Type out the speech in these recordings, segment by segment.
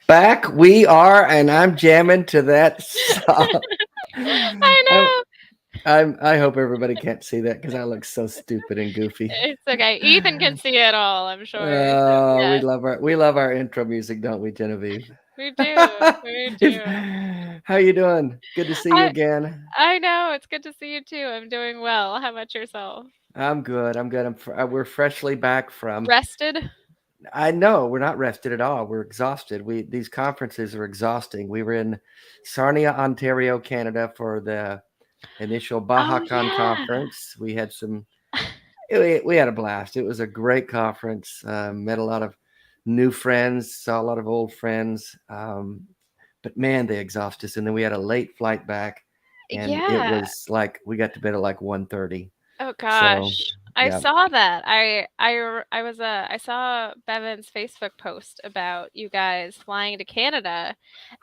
Back we are, and I'm jamming to that song. I know. I hope everybody can't see that because I look so stupid and goofy. It's okay. Ethan can see it all, I'm sure. Oh, Yeah. we love our intro music, don't we, Genevieve? We do. We do. How you doing? Good to see you again. I know. It's good to see you too. I'm doing well. How about yourself? I'm good. We're freshly back from. Rested? I know we're not rested at all. We're exhausted. These conferences are exhausting. We were in Sarnia, Ontario, Canada for the initial BajaCon conference. We had we had a blast. It was a great conference. Met a lot of new friends, saw a lot of old friends. But man, they exhaust us. And then we had a late flight back, and it was like we got to bed at like 1:30. Oh gosh. So, I saw that. I saw Bevan's Facebook post about you guys flying to Canada,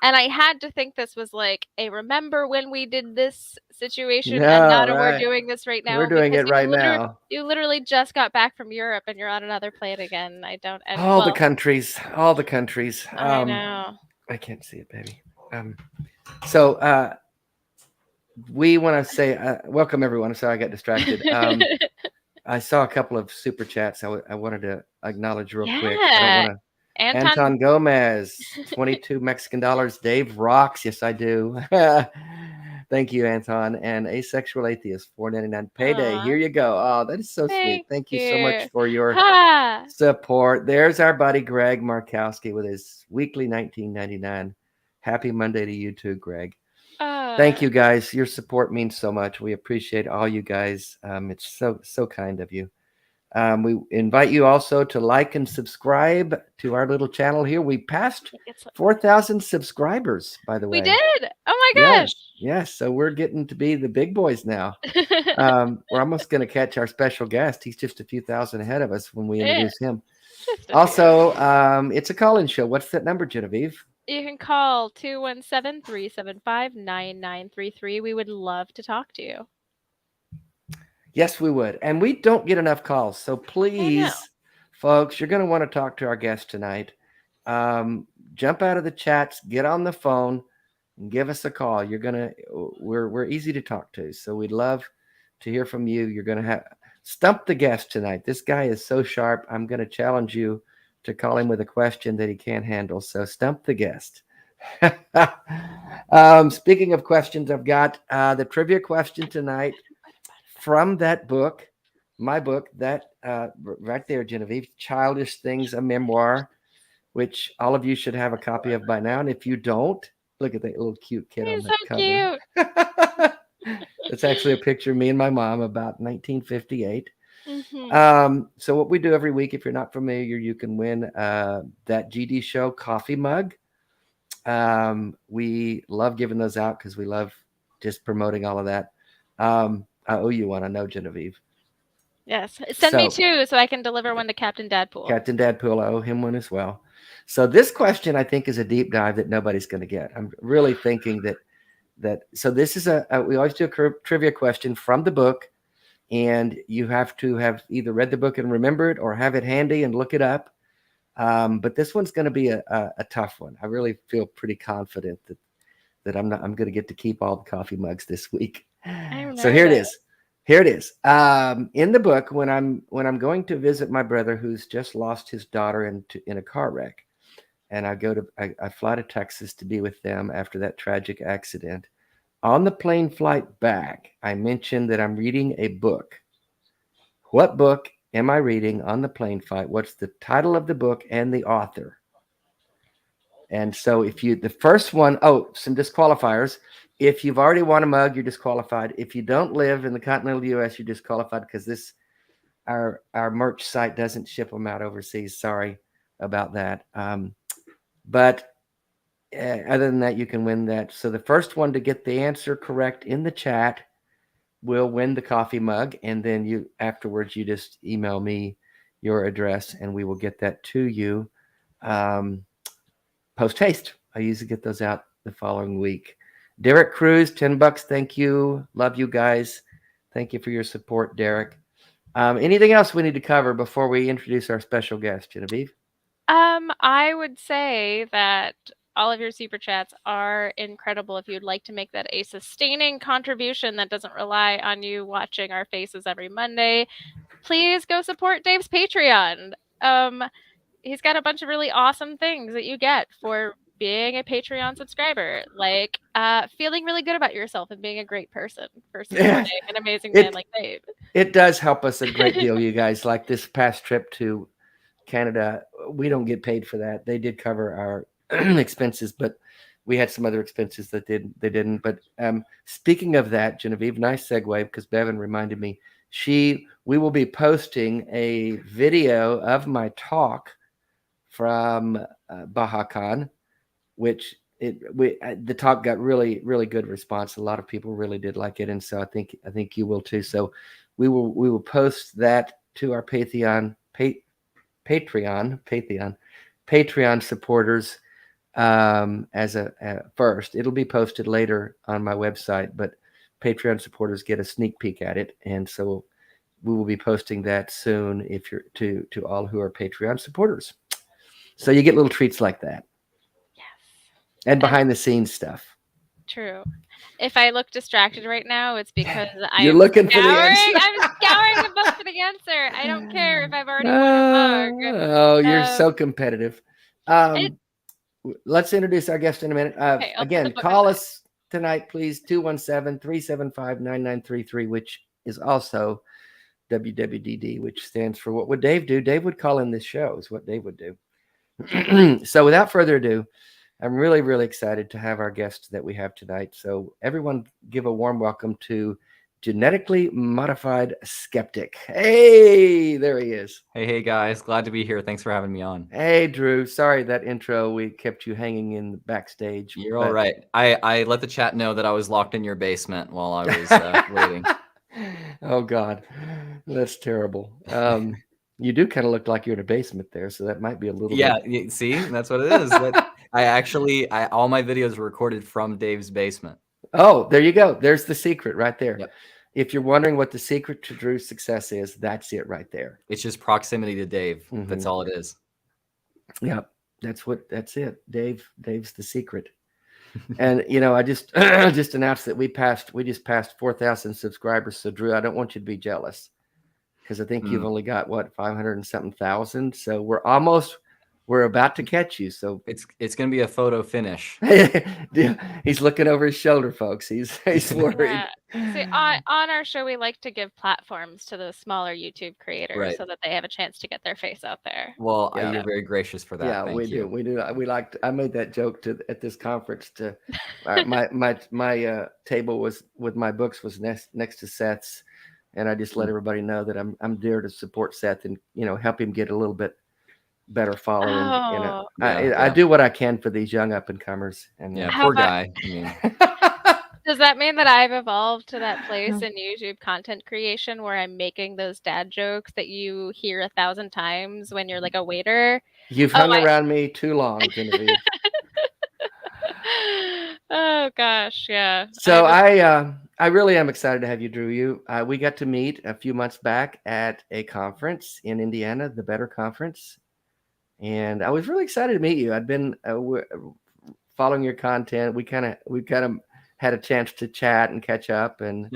and I had to think this was like a remember when we did this situation, and not we're doing this right now. We're doing it right now. You literally just got back from Europe, and you're on another plane again. All the countries. I know. I can't see it, baby. So we want to say welcome everyone. Sorry, I got distracted. I saw a couple of super chats I wanted to acknowledge real quick. Anton Gomez, 22 Mexican dollars. Dave rocks. Yes, I do. Thank you, Anton. And Asexual Atheist, $4.99 payday. Here you go. Oh, that is so sweet. Thank you so much for your support. There's our buddy Greg Markowski with his weekly $19.99. Happy Monday to you too, Greg. Thank you, guys. Your support means so much. We appreciate all you guys. It's so kind of you. We invite you also to like and subscribe to our little channel here. We passed 4,000 subscribers, by the way. We did. Oh my gosh. Yes. So we're getting to be the big boys now. We're almost going to catch our special guest. He's just a few thousand ahead of us when we introduce him. Also, it's a call-in show. What's that number, Genevieve? You can call 217-375-9933. We would love to talk to you. Yes, we would. And we don't get enough calls. So please, folks, you're going to want to talk to our guest tonight. Jump out of the chats, get on the phone, and give us a call. We're easy to talk to. So we'd love to hear from you. You're going to stump the guest tonight. This guy is so sharp. I'm going to challenge you to call him with a question that he can't handle. So stump the guest. Speaking of questions, I've got the trivia question tonight from that book, my book, that right there, Genevieve, Childish Things, a Memoir, which all of you should have a copy of by now. And if you don't, look at that little cute kid on the cover. Cute. It's actually a picture of me and my mom about 1958. Mm-hmm. So what we do every week, if you're not familiar, you can win that GD Show coffee mug. We love giving those out because we love just promoting all of that. I owe you one. I know, Genevieve. Yes. Send me two so I can deliver one to Captain Dadpool. Captain Dadpool, I owe him one as well. So this question, I think, is a deep dive that nobody's going to get. I'm really thinking that so this is we always do a trivia question from the book, and you have to have either read the book and remember it or have it handy and look it up. But this one's going to be a tough one. I really feel pretty confident that I'm going to get to keep all the coffee mugs this week. So here it is. In the book, when I'm going to visit my brother who's just lost his daughter in a car wreck, and I fly to Texas to be with them after that tragic accident. On the plane flight back, I mentioned that I'm reading a book what book am I reading on the plane flight? What's the title of the book and the author? And so if you, the first one, some disqualifiers. If you've already won a mug, you're disqualified. If you don't live in the continental U.S., you're disqualified because our merch site doesn't ship them out overseas. Sorry about that. But other than that, you can win that. So the first one to get the answer correct in the chat will win the coffee mug. And then afterwards, you just email me your address and we will get that to you post haste. I usually get those out the following week. Derek Cruz, $10. Thank you. Love you guys. Thank you for your support, Derek. Anything else we need to cover before we introduce our special guest, Genevieve? I would say that all of your super chats are incredible. If you'd like to make that a sustaining contribution that doesn't rely on you watching our faces every Monday, please go support Dave's Patreon. He's got a bunch of really awesome things that you get for being a Patreon subscriber, like feeling really good about yourself and being a great person for supporting an amazing man like Dave. It does help us a great deal, you guys. Like this past trip to Canada, we don't get paid for that. They did cover our expenses, but we had some other expenses that they didn't. But speaking of that, Genevieve, nice segue, because Bevan reminded me, we will be posting a video of my talk from BajaCon, which the talk got really, really good response. A lot of people really did like it, and so I think you will too. So we will post that to our Patreon supporters as a first. It'll be posted later on my website, but Patreon supporters get a sneak peek at it, and so we will be posting that soon. If you're to all who are Patreon supporters, so you get little treats like that. Yes, and behind the scenes stuff. True. If I look distracted right now, it's because You're looking for the answer. I'm scouring the book for the answer. I don't care if I've already won a mug. Oh, you're so competitive. Let's introduce our guest in a minute. Okay, again, call us tonight, please. 217-375-9933, which is also WWDD, which stands for What Would Dave Do? Dave would call in this show, is what Dave would do. So without further ado, I'm really, really excited to have our guest that we have tonight. So everyone give a warm welcome to Genetically Modified Skeptic. Hey, there he is. Hey, guys. Glad to be here. Thanks for having me on. Hey, Drew. Sorry that intro, we kept you hanging in the backstage. You're all right. I let the chat know that I was locked in your basement while I was waiting. Oh, God. That's terrible. You do kind of look like you're in a basement there, so that might be a little bit. See, that's what it is. All my videos were recorded from Dave's basement. Oh, there you go. There's the secret right there. Yep. If you're wondering what the secret to Drew's success is, that's it right there. It's just proximity to Dave. Mm-hmm. That's all it is. Yep. That's it. Dave's the secret. And, I just announced that we just passed 4,000 subscribers. So Drew, I don't want you to be jealous, because I think you've only got 500 and something thousand. So we're about to catch you. So it's going to be a photo finish. He's looking over his shoulder, folks. He's worried. Yeah. See, on our show, we like to give platforms to the smaller YouTube creators so that they have a chance to get their face out there. Well, you're very gracious for that. Yeah, Thank we you. do. We do. I made that joke at this conference. My table was with my books was next to Seth's, and I just let everybody know that I'm there to support Seth and help him get a little bit better following. I do what I can for these young up and comers. And poor guy. Does that mean that I've evolved to that place in YouTube content creation where I'm making those dad jokes that you hear 1,000 times when you're like a waiter? You've hung around me too long, Genevieve. Oh gosh, yeah. So I really am excited to have you, Drew. We got to meet a few months back at a conference in Indiana, the Better Conference. And I was really excited to meet you. I'd been following your content. We kind of had a chance to chat and catch up, and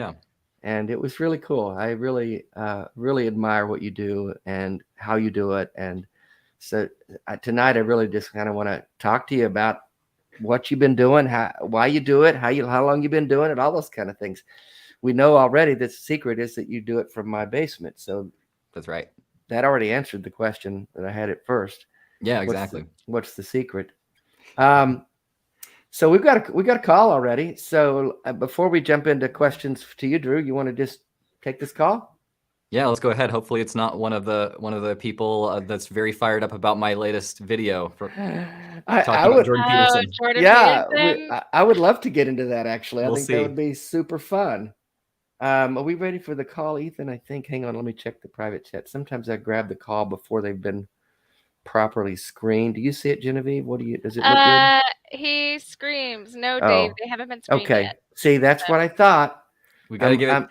it was really cool. I really admire what you do and how you do it. And so tonight, I really just kind of want to talk to you about what you've been doing, why you do it, how long you've been doing it, all those kind of things. We know already that the secret is that you do it from my basement. So That's right. That already answered the question that I had at first. Yeah, exactly. What's the secret? So we got a call already. So before we jump into questions to you, Drew, you want to just take this call? Yeah, let's go ahead. Hopefully, it's not one of the people that's very fired up about my latest video for talking about Jordan Peterson. Jordan Yeah, Peterson. I would love to get into that. Actually, I We'll think see. that would be super fun. Are we ready for the call, Ethan? I think. Hang on, let me check the private chat. Sometimes I grab the call before they've been properly screened. Do you see it, Genevieve? Does it look good? He screams. No, Dave, they haven't been screened Okay. yet. See, that's what I thought. We got to give it.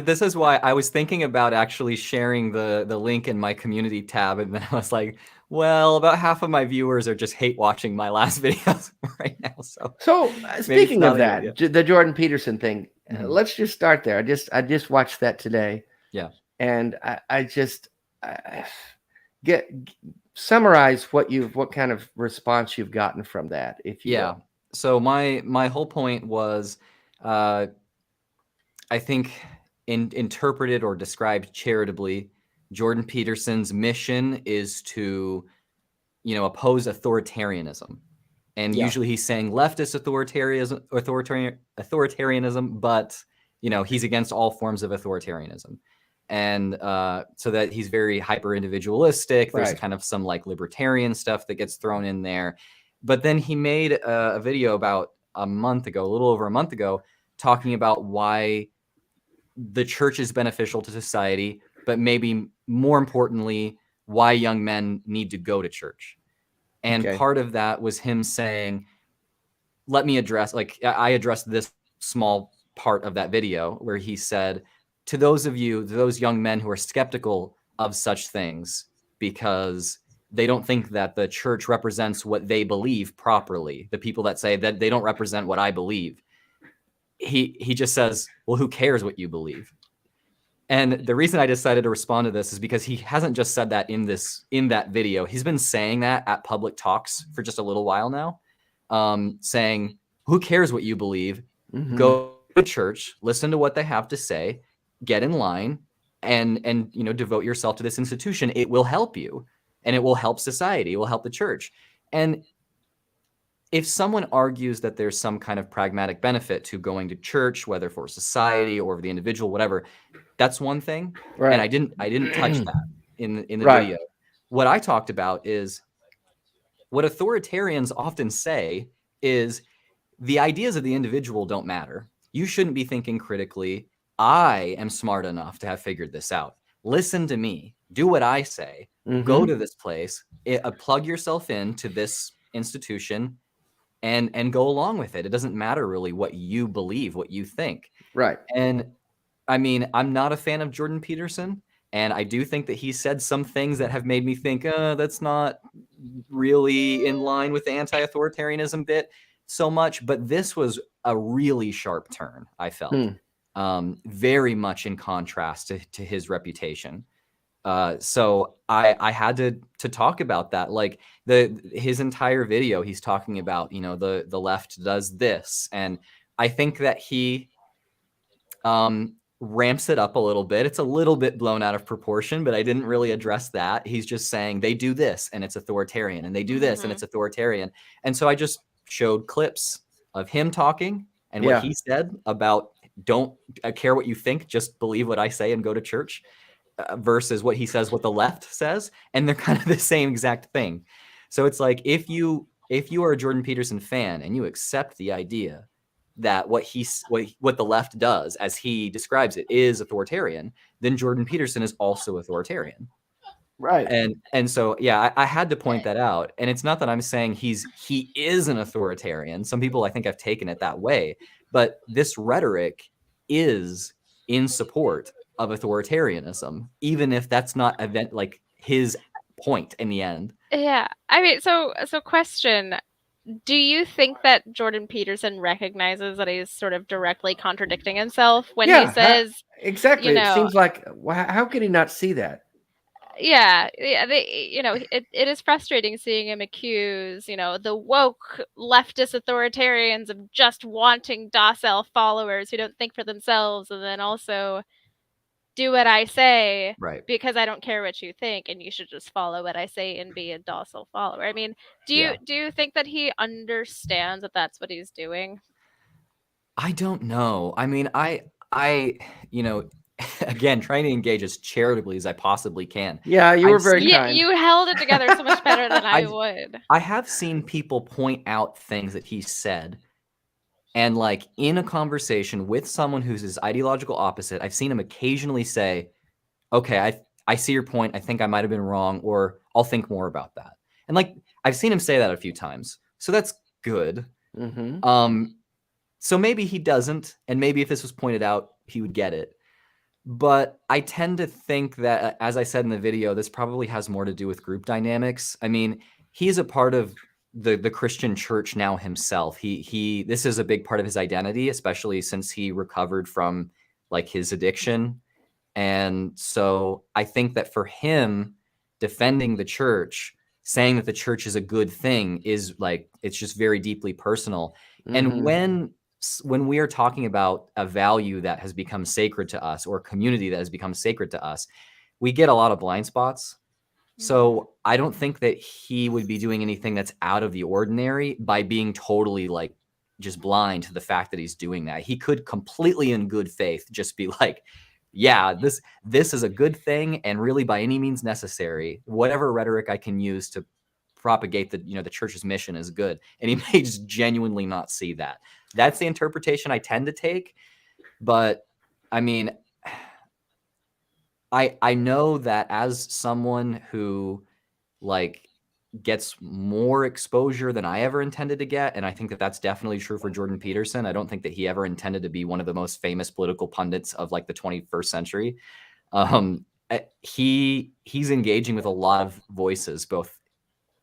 This is why I was thinking about actually sharing the link in my community tab, and then I was like, well, about half of my viewers are just hate watching my last videos right now. So speaking of that, the Jordan Peterson thing, let's just start there. I just watched that today. Yeah. And I just summarize what kind of response you've gotten from that, if you will. So my whole point was, I think interpreted or described charitably, Jordan Peterson's mission is to, oppose authoritarianism. And usually he's saying leftist authoritarianism, but, he's against all forms of authoritarianism. And so that he's very hyper individualistic. There's kind of some like libertarian stuff that gets thrown in there. But then he made a video about a little over a month ago, talking about why the church is beneficial to society, but maybe more importantly, why young men need to go to church. And part of that was him saying, let me address, I addressed this small part of that video where he said, to those young men who are skeptical of such things because they don't think that the church represents what they believe properly, the people that say that they don't represent what I believe, he just says, well, who cares what you believe? And the reason I decided to respond to this is because he hasn't just said that in that video. He's been saying that at public talks for just a little while now, saying, who cares what you believe? Go to church, listen to what they have to say, get in line, and devote yourself to this institution. It will help you, and it will help society. It will help the church. And if someone argues that there's some kind of pragmatic benefit to going to church, whether for society or the individual, whatever, that's one thing. And I didn't touch that in the video. What I talked about is what authoritarians often say is the ideas of the individual don't matter. You shouldn't be thinking critically. I am smart enough to have figured this out. Listen to me. Do what I say. Go to this place. Plug yourself into this institution and go along with it. It doesn't matter really what you believe, what you think. Right. And I mean, I'm not a fan of Jordan Peterson, and I do think that he said some things that have made me think, that's not really in line with the anti-authoritarianism bit so much. But this was a really sharp turn, I felt. Very much in contrast to his reputation. So I had to talk about that. Like his entire video, he's talking about, the left does this. And I think that he ramps it up a little bit. It's a little bit blown out of proportion, but I didn't really address that. He's just saying they do this and it's authoritarian, and they do this and it's authoritarian. And so I just showed clips of him talking and what he said about don't care what you think, just believe what I say and go to church, versus what he says, what the left says. And they're kind of the same exact thing. So it's like, if you are a Jordan Peterson fan and you accept the idea that what the left does, as he describes it, is authoritarian, then Jordan Peterson is also authoritarian. Right. And so, I had to point that out. And it's not that I'm saying he is an authoritarian. Some people, I think, have taken it that way. But this rhetoric is in support of authoritarianism, even if that's not like his point in the end. Yeah. I mean, so question. Do you think that Jordan Peterson recognizes that he's sort of directly contradicting himself when he says... Exactly. It seems like, how could he not see that? Yeah. It is frustrating seeing him accuse, the woke leftist authoritarians of just wanting docile followers who don't think for themselves, and then also do what I say Right. because I don't care what you think, and you should just follow what I say and be a docile follower. I mean, do you think that he understands that that's what he's doing? I don't know. I mean, you know, again, trying to engage as charitably as I possibly can. Yeah, you were very Yeah, kind. you held it together so much better than I would. I have seen people point out things that he said, and like in a conversation with someone who's his ideological opposite, I've seen him occasionally say, okay, I see your point. I think I might have been wrong, or I'll think more about that. And like, I've seen him say that a few times. So that's good. So maybe he doesn't. And maybe if this was pointed out, he would get it. But I tend to think that, as I said in the video, this probably has more to do with group dynamics. I mean, he's a part of the Christian church now himself. This is a big part of his identity, especially since he recovered from like his addiction. And so I think that for him, defending the church, saying that the church is a good thing is like, it's just very deeply personal. And when we are talking about a value that has become sacred to us, or a community that has become sacred to us, we get a lot of blind spots. So I don't think that he would be doing anything that's out of the ordinary by being totally like just blind to the fact that he's doing that. He could completely in good faith just be like, yeah, this is a good thing, and really by any means necessary, whatever rhetoric I can use to propagate the church's mission is good. And he may just genuinely not see that. That's the interpretation I tend to take. But I mean, I know that as someone who like gets more exposure than I ever intended to get, and I think that that's definitely true for Jordan Peterson. I don't think that he ever intended to be one of the most famous political pundits of like the 21st century. He's engaging with a lot of voices, both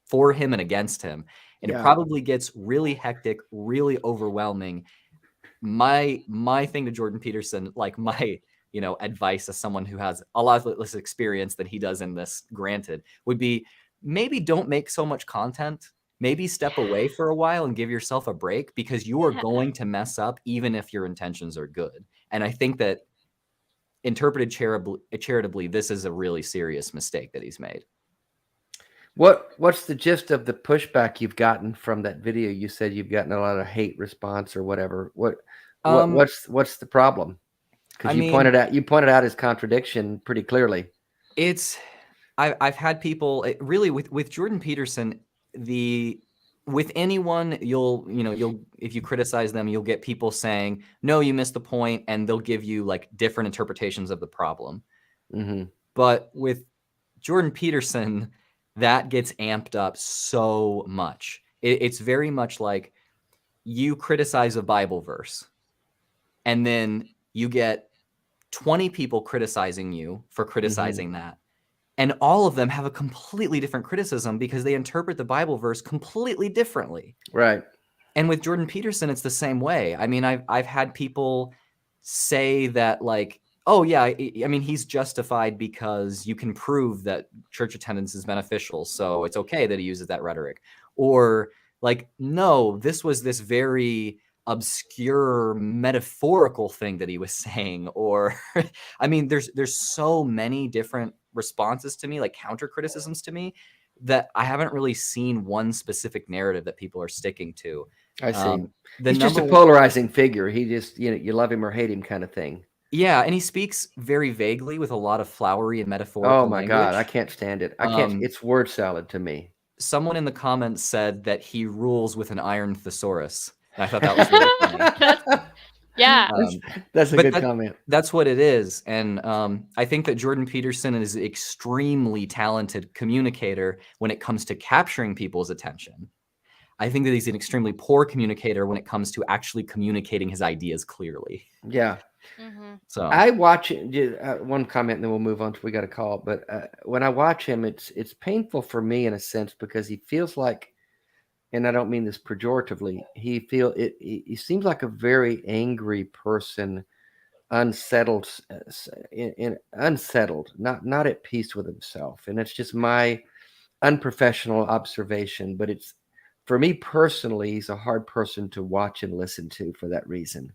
for him and against him, and it probably gets really hectic, really overwhelming. My thing to Jordan Peterson, like my advice as someone who has a lot less experience than he does in this, granted, would be maybe don't make so much content. Maybe step away for a while and give yourself a break, because you are going to mess up even if your intentions are good. And I think that interpreted charitably, this is a really serious mistake that he's made. What's the gist of the pushback you've gotten from that video? You said you've gotten a lot of hate response or whatever. What's the problem? Because you pointed out his contradiction pretty clearly. I've had people really with Jordan Peterson, with anyone, you'll if you criticize them, you'll get people saying, no, you missed the point, and they'll give you like different interpretations of the problem. But with Jordan Peterson, that gets amped up so much. It's very much like you criticize a Bible verse, and then you get 20 people criticizing you for criticizing that. And all of them have a completely different criticism because they interpret the Bible verse completely differently. Right. And with Jordan Peterson, it's the same way. I mean, I've had people say that like, oh yeah, I mean, he's justified because you can prove that church attendance is beneficial, so it's okay that he uses that rhetoric. Or like, no, this was this very obscure metaphorical thing that he was saying. Or I mean, there's so many different responses to me, like counter criticisms to me, that I haven't really seen one specific narrative that people are sticking to. I see. He's just a polarizing figure. He just, you love him or hate him kind of thing. Yeah, and he speaks very vaguely with a lot of flowery and metaphorical language. Oh my God, I can't stand it. I can't. It's word salad to me. Someone in the comments said that he rules with an iron thesaurus. And I thought that was really funny. Yeah. That's a good comment. That's what it is. And I think that Jordan Peterson is an extremely talented communicator when it comes to capturing people's attention. I think that he's an extremely poor communicator when it comes to actually communicating his ideas clearly. Yeah. So I watch it. One comment, and then we'll move on to we got a call. But when I watch him, it's painful for me in a sense, because he feels like, and I don't mean this pejoratively, he seems like a very angry person, unsettled, not at peace with himself. And it's just my unprofessional observation. But it's, for me personally, he's a hard person to watch and listen to for that reason.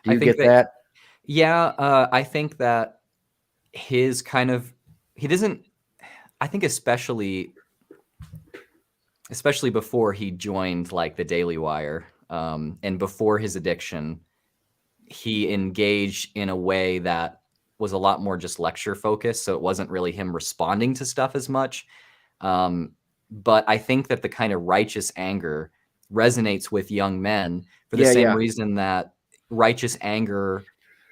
Do you get that? Yeah, I think that his kind of, he doesn't, I think especially before he joined like the Daily Wire, and before his addiction, he engaged in a way that was a lot more just lecture focused. So it wasn't really him responding to stuff as much. But I think that the kind of righteous anger resonates with young men for the same reason that righteous anger,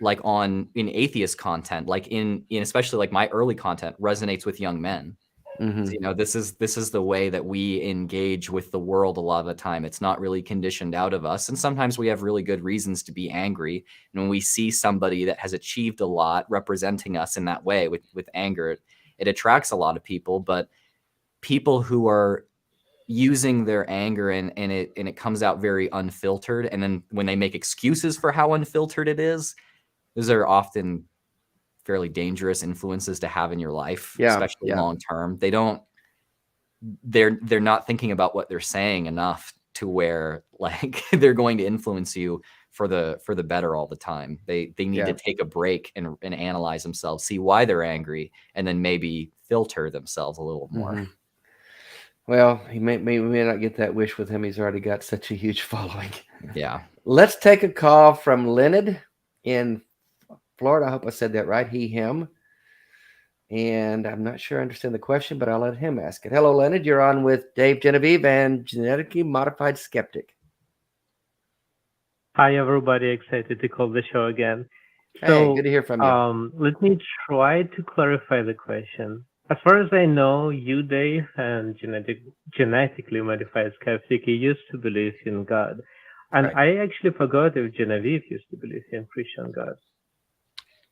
like in atheist content, like in especially like my early content, resonates with young men. Mm-hmm. So, you know, this is the way that we engage with the world a lot of the time. It's not really conditioned out of us. And sometimes we have really good reasons to be angry. And when we see somebody that has achieved a lot representing us in that way with anger, it attracts a lot of people. But people who are using their anger and it comes out very unfiltered, and then when they make excuses for how unfiltered it is, those are often fairly dangerous influences to have in your life, especially long term. They're not thinking about what they're saying enough to where like they're going to influence you for the better all the time. They need to take a break and analyze themselves, see why they're angry, and then maybe filter themselves a little more. Mm-hmm. Well, we may not get that wish with him. He's already got such a huge following. Yeah. Let's take a call from Leonard in Florida. I hope I said that right. He, him. And I'm not sure I understand the question, but I'll let him ask it. Hello, Leonard. You're on with Dave, Genevieve, and Genetically Modified Skeptic. Hi, everybody. Excited to call the show again. Hey, good to hear from you. Let me try to clarify the question. As far as I know, you, Dave, and Genetically Modified Skeptic, you used to believe in God. And I actually forgot if Genevieve used to believe in Christian God.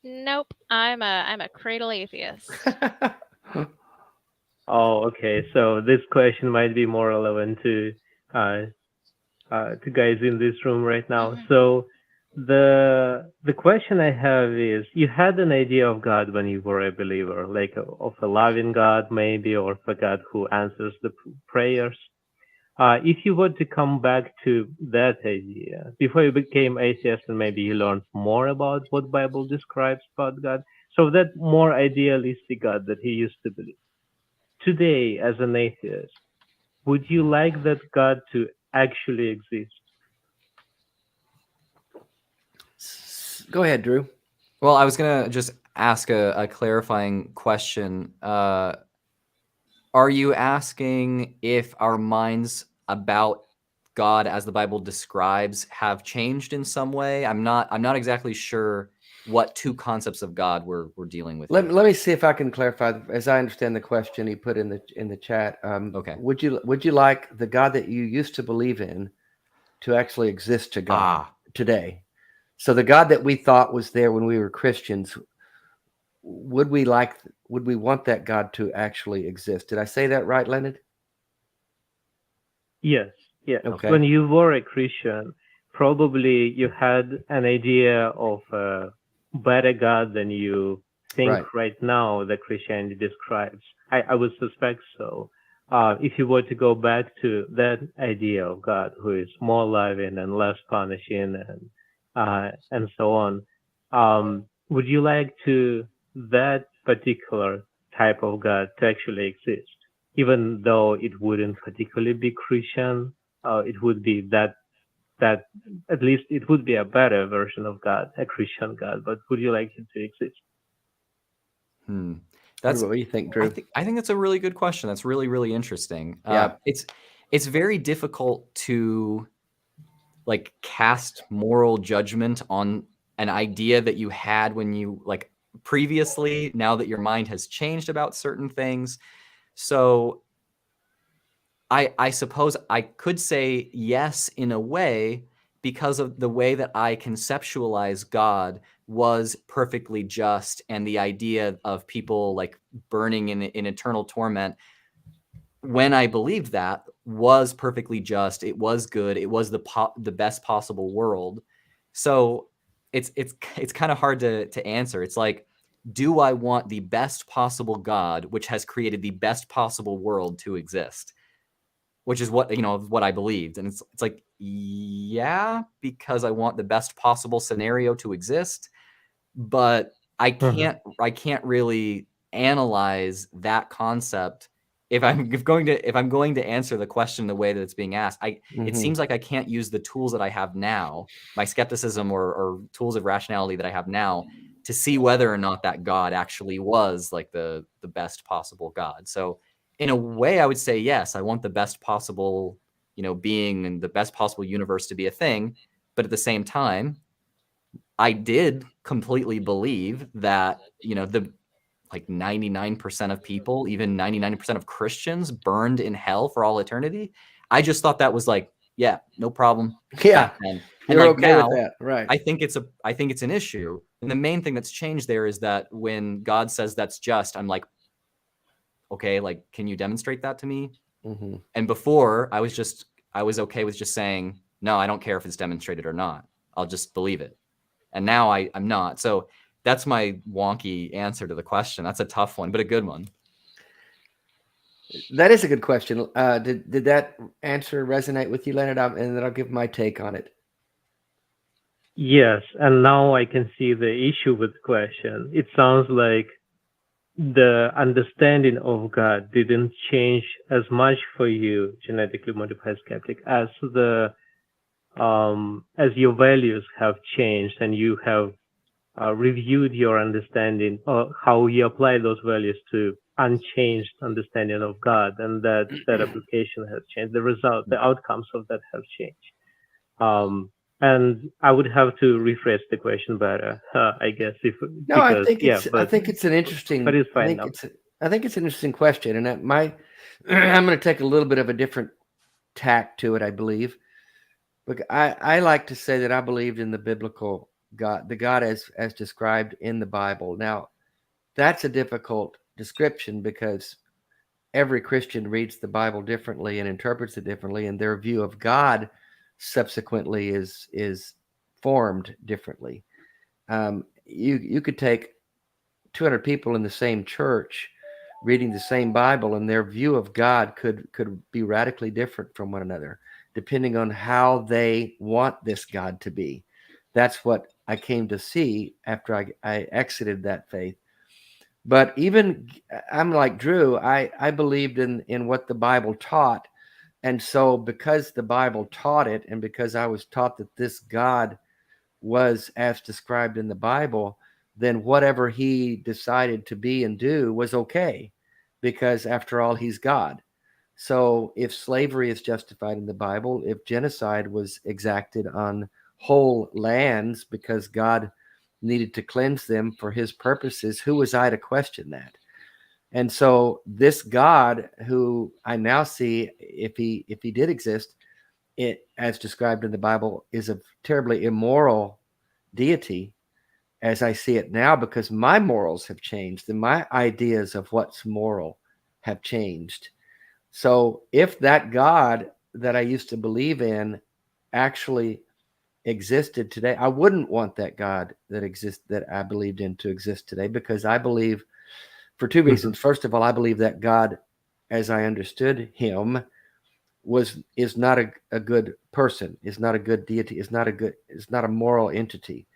Nope, I'm a cradle atheist. Oh, okay. So this question might be more relevant to guys in this room right now. Mm-hmm. So the question I have is, you had an idea of God when you were a believer, like of a loving God maybe, or of a God who answers the prayers. If you were to come back to that idea before you became atheist and maybe you learned more about what Bible describes about God, so that more idealistic God that he used to believe, today as an atheist, would you like that God to actually exist? Go ahead, Drew. Well, I was going to just ask a clarifying question. Are you asking if our minds about God as the Bible describes have changed in some way? I'm not exactly sure what two concepts of God we're dealing with. Let me see if I can clarify. As I understand the question he put in the chat. Okay. Would you like the God that you used to believe in to actually exist to God today? So the God that we thought was there when we were Christians, would we want that God to actually exist? Did I say that right, Leonard? Yes. Yeah. Okay. When you were a Christian, probably you had an idea of a better God than you think right now that Christianity describes. I would suspect so. If you were to go back to that idea of God who is more loving and less punishing and so on, would you like that particular type of God to actually exist, even though it wouldn't particularly be Christian? It would be that at least it would be a better version of God, a Christian God. But would you like it to exist? What do you think, Drew? I think that's a really good question. That's really, really interesting. It's very difficult to like cast moral judgment on an idea that you had when you like previously, now that your mind has changed about certain things. So I suppose I could say yes in a way, because of the way that I conceptualize God was perfectly just, and the idea of people like burning in eternal torment, when I believed that, was perfectly just. It was good. It was the best possible world. So it's kind of hard to answer. It's like, do I want the best possible God, which has created the best possible world, to exist? Which is what I believed. And it's like, yeah, because I want the best possible scenario to exist. But I can't really analyze that concept if I'm going to answer the question the way that it's being asked. It seems like I can't use the tools that I have now, my skepticism or tools of rationality that I have now, to see whether or not that God actually was like the best possible God. So in a way, I would say yes, I want the best possible, being and the best possible universe to be a thing. But at the same time, I did completely believe that, the like 99% of people, even 99% of Christians, burned in hell for all eternity. I just thought that was like, yeah, no problem. Yeah, and you're like okay now, with that, right? I think it's an issue. And the main thing that's changed there is that when God says that's just, I'm like, okay, like, can you demonstrate that to me? And before, I was okay with just saying, no, I don't care if it's demonstrated or not. I'll just believe it. And now I'm not. So that's my wonky answer to the question. That's a tough one, but a good one. That is a good question. Did that answer resonate with you, Leonard? And then I'll give my take on it. Yes, and now I can see the issue with the question. It sounds like the understanding of God didn't change as much for you, genetically modified skeptic, as your values have changed and you have reviewed your understanding or how you apply those values to unchanged understanding of God, and that application has changed. The outcomes of that have changed. And I would have to rephrase the question better, I guess. I think it's an interesting. But it's fine now. I think it's an interesting question, and I'm going to take a little bit of a different tack to it, I believe. But I like to say that I believed in the biblical God, the God as described in the Bible. Now, that's a difficult description because every Christian reads the Bible differently and interprets it differently, and their view of God subsequently is formed differently. You could take 200 people in the same church reading the same Bible, and their view of God could be radically different from one another, depending on how they want this God to be. That's what I came to see after I exited that faith. But even I'm like Drew, I believed in what the Bible taught. And so because the Bible taught it, and because I was taught that this God was as described in the Bible, then whatever he decided to be and do was okay, because after all, he's God. So if slavery is justified in the Bible, if genocide was exacted on whole lands because God needed to cleanse them for his purposes, who was I to question that? And so this God, who I now see, if he did exist, it as described in the Bible, is a terribly immoral deity as I see it now, because my morals have changed and my ideas of what's moral have changed. So if that God that I used to believe in actually existed today, I wouldn't want that God that I believed in to exist today, because I believe for two reasons. First of all, I believe that God, as I understood him, is not a good person, is not a good deity, is not a moral entity,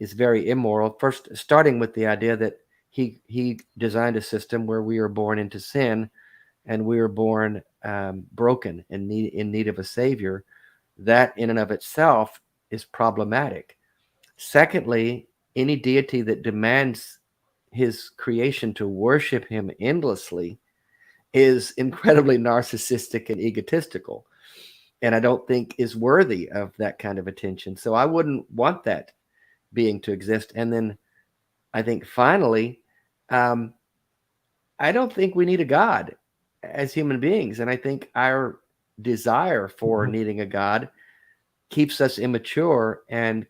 is very immoral. First, starting with the idea that he designed a system where we are born into sin, and we are born broken and in need of a savior. That in and of itself is problematic. Secondly, any deity that demands his creation to worship him endlessly is incredibly narcissistic and egotistical, and I don't think is worthy of that kind of attention. So I wouldn't want that being to exist. And then I think finally, I don't think we need a God as human beings. And I think our desire for needing a God keeps us immature and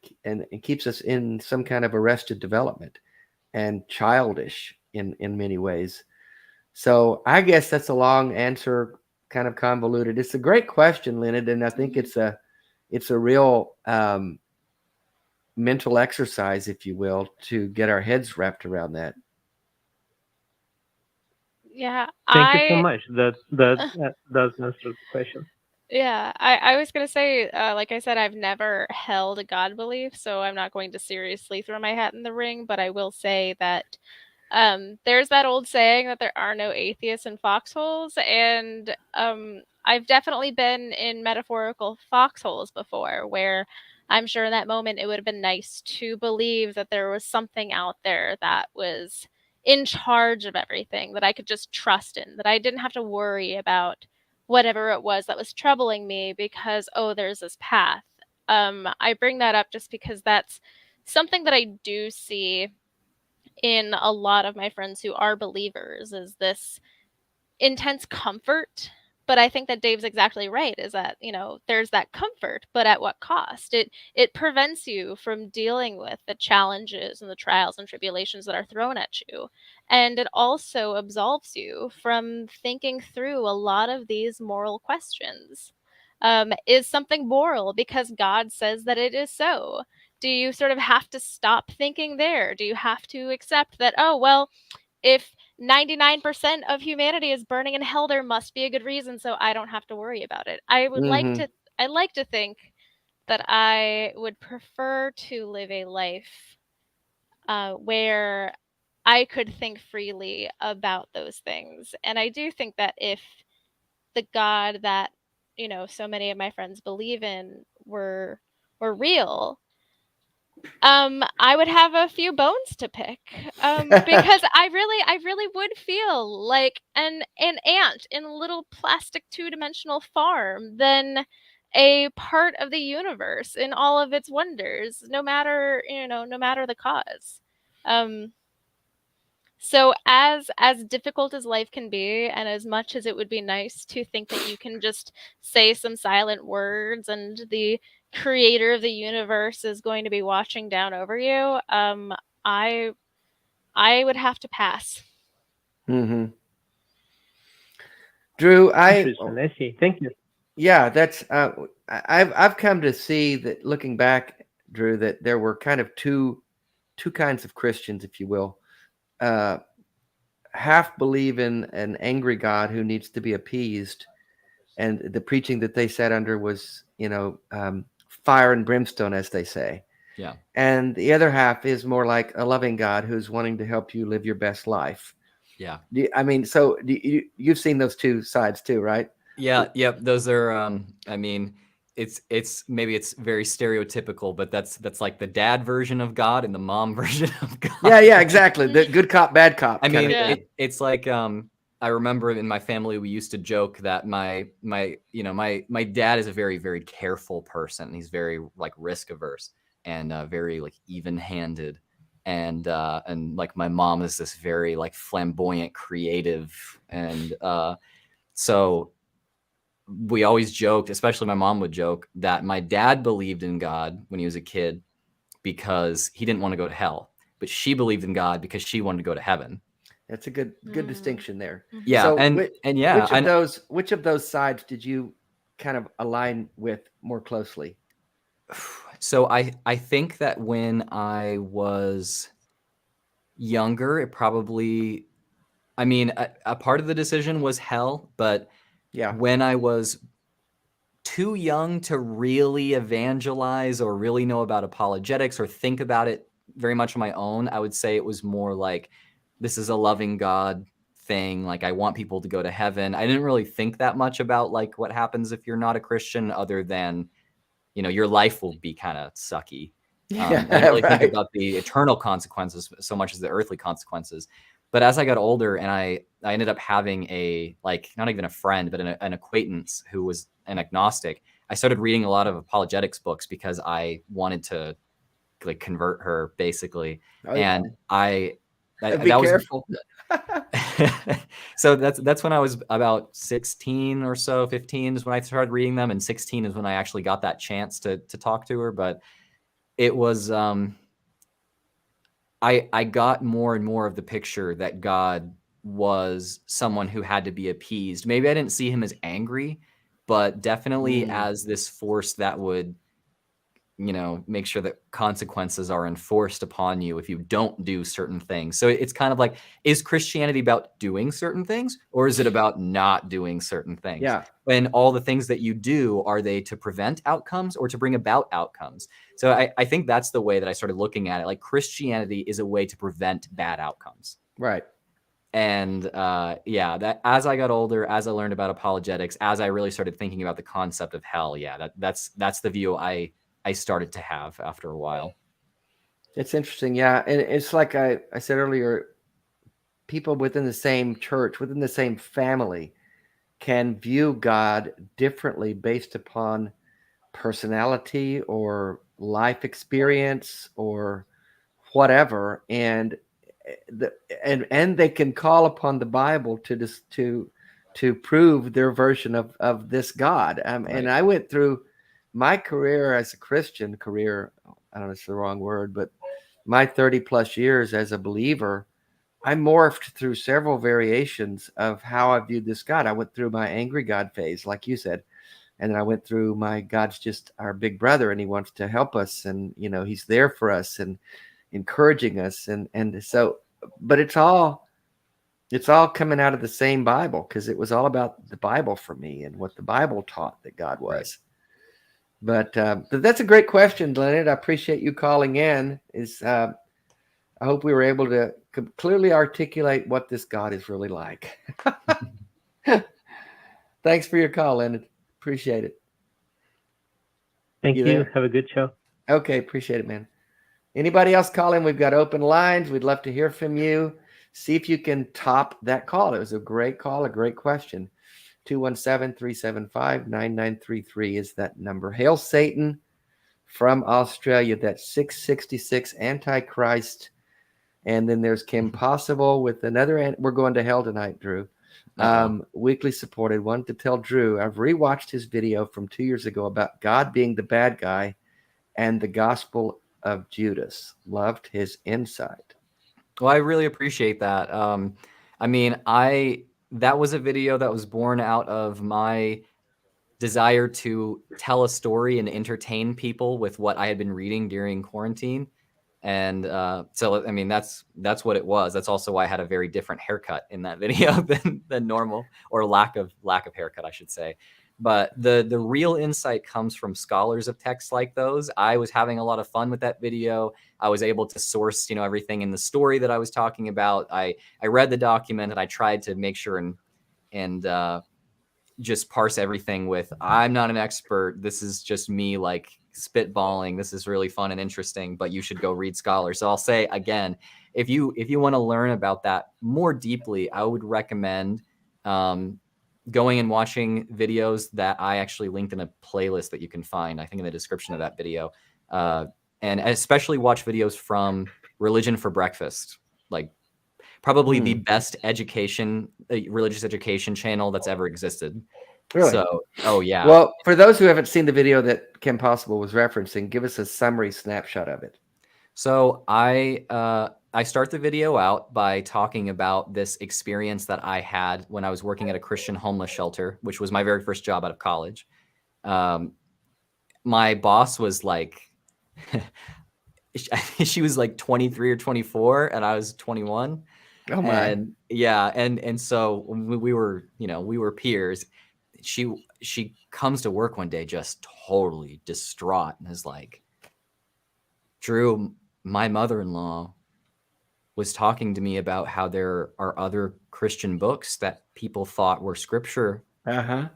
keeps us in some kind of arrested development and childish in many ways. So I guess that's a long answer, kind of convoluted. It's a great question, Leonard, and I think it's a real mental exercise, if you will, to get our heads wrapped around that. Yeah, Thank you so much. That does answer the question. Yeah, I was gonna say, like I said, I've never held a God belief, so I'm not going to seriously throw my hat in the ring, but I will say that there's that old saying that there are no atheists in foxholes, and I've definitely been in metaphorical foxholes before, where I'm sure in that moment it would have been nice to believe that there was something out there that was in charge of everything, that I could just trust in, that I didn't have to worry about whatever it was that was troubling me because, oh, there's this path. I bring that up just because that's something that I do see in a lot of my friends who are believers, is this intense comfort. But I think that Dave's exactly right, is that, there's that comfort, but at what cost? It prevents you from dealing with the challenges and the trials and tribulations that are thrown at you. And it also absolves you from thinking through a lot of these moral questions. Is something moral because God says that it is so? Do you sort of have to stop thinking there? Do you have to accept that, oh, well, if 99% of humanity is burning in hell, there must be a good reason, so I don't have to worry about it. I like to think that I would prefer to live a life where I could think freely about those things. And I do think that if the God that, so many of my friends believe in were real, I would have a few bones to pick, because I really would feel like an ant in a little plastic two-dimensional farm, than a part of the universe in all of its wonders, no matter the cause. So as difficult as life can be, and as much as it would be nice to think that you can just say some silent words and the creator of the universe is going to be watching down over you, I would have to pass. Mm-hmm. Drew, I see. Thank you. Yeah, that's I've come to see that, looking back, Drew, that there were kind of two kinds of Christians, if you will. Half believe in an angry God who needs to be appeased, and the preaching that they sat under was, fire and brimstone, as they say. Yeah. And the other half is more like a loving God who's wanting to help you live your best life. Yeah. You've seen those two sides too, right? Yeah. Yep. Those are, I mean, it's maybe it's very stereotypical, but that's like the dad version of God and the mom version of God. Yeah, exactly. The good cop, bad cop. I mean, it's like, I remember in my family, we used to joke that my dad is a very, very careful person. He's very like risk averse and very like even-handed. And like my mom is this very like flamboyant, creative. And so we always joked, especially my mom would joke, that my dad believed in God when he was a kid because he didn't want to go to hell, but she believed in God because she wanted to go to heaven. That's a good distinction there. Yeah, so which of those sides did you kind of align with more closely? So I think that when I was younger, it probably, I mean, a part of the decision was hell, but when I was too young to really evangelize or really know about apologetics or think about it very much on my own, I would say it was more like, this is a loving God thing. Like, I want people to go to heaven. I didn't really think that much about like what happens if you're not a Christian, other than, your life will be kind of sucky. I didn't really think about the eternal consequences so much as the earthly consequences. But as I got older, and I ended up having not even a friend, but an acquaintance who was an agnostic, I started reading a lot of apologetics books because I wanted to like convert her, basically. And be careful. So that's when I was about 16 or so, 15 is when I started reading them, and 16 is when I actually got that chance to talk to her. But it was I got more and more of the picture that God was someone who had to be appeased. Maybe I didn't see him as angry, but definitely as this force that would make sure that consequences are enforced upon you if you don't do certain things. So it's kind of like, is Christianity about doing certain things, or is it about not doing certain things? Yeah. And all the things that you do, are they to prevent outcomes or to bring about outcomes? So I think that's the way that I started looking at it. Like, Christianity is a way to prevent bad outcomes. Right. And that as I got older, as I learned about apologetics, as I really started thinking about the concept of hell, that's the view I started to have after a while. It's interesting. Yeah. And it's like I said earlier, people within the same church, within the same family, can view God differently based upon personality or life experience or whatever. And they can call upon the Bible to prove their version of this God. Right. And I went through my career as a Christian career. I don't know if it's the wrong word, but my 30 plus years as a believer, I morphed through several variations of how I viewed this God. I went through my angry God phase, like you said, and then I went through my God's just our big brother, and he wants to help us, and he's there for us and encouraging us, and so, but it's all coming out of the same Bible, because it was all about the Bible for me and what the Bible taught that God was. Right. But that's a great question, Leonard. I appreciate you calling in. I hope we were able to clearly articulate what this God is really like. Thanks for your call, Leonard. Appreciate it. Thank you. Have a good show. Okay, appreciate it, man. Anybody else call in? We've got open lines. We'd love to hear from you. See if you can top that call. It was a great call, a great question. 217-375-9933 is that number. Hail Satan from Australia. That's 666 Antichrist. And then there's Kim Possible with another. And we're going to hell tonight, Drew. Weekly supported. Wanted to tell Drew, I've rewatched his video from 2 years ago about God being the bad guy and the Gospel of Judas. Loved his insight. Well, I really appreciate that. That was a video that was born out of my desire to tell a story and entertain people with what I had been reading during quarantine. And so, that's what it was. That's also why I had a very different haircut in that video than normal, or lack of haircut, I should say. But the real insight comes from scholars of texts like those. I was having a lot of fun with that video. I was able to source, everything in the story that I was talking about. I read the document, and I tried to make sure and just parse everything with, I'm not an expert. This is just me like spitballing. This is really fun and interesting, but you should go read scholars. So I'll say again, if you want to learn about that more deeply, I would recommend going and watching videos that I actually linked in a playlist that you can find, I think, in the description of that video. And especially watch videos from Religion for Breakfast, like probably the best religious education channel that's ever existed. Really? So, oh yeah. Well, for those who haven't seen the video that Kim Possible was referencing, give us a summary snapshot of it. So I start the video out by talking about this experience that I had when I was working at a Christian homeless shelter, which was my very first job out of college. My boss was like, she was like 23 or 24, and I was 21. Oh my. And yeah, and so we were peers. She comes to work one day just totally distraught and is like, Drew, my mother-in-law was talking to me about how there are other Christian books that people thought were scripture. And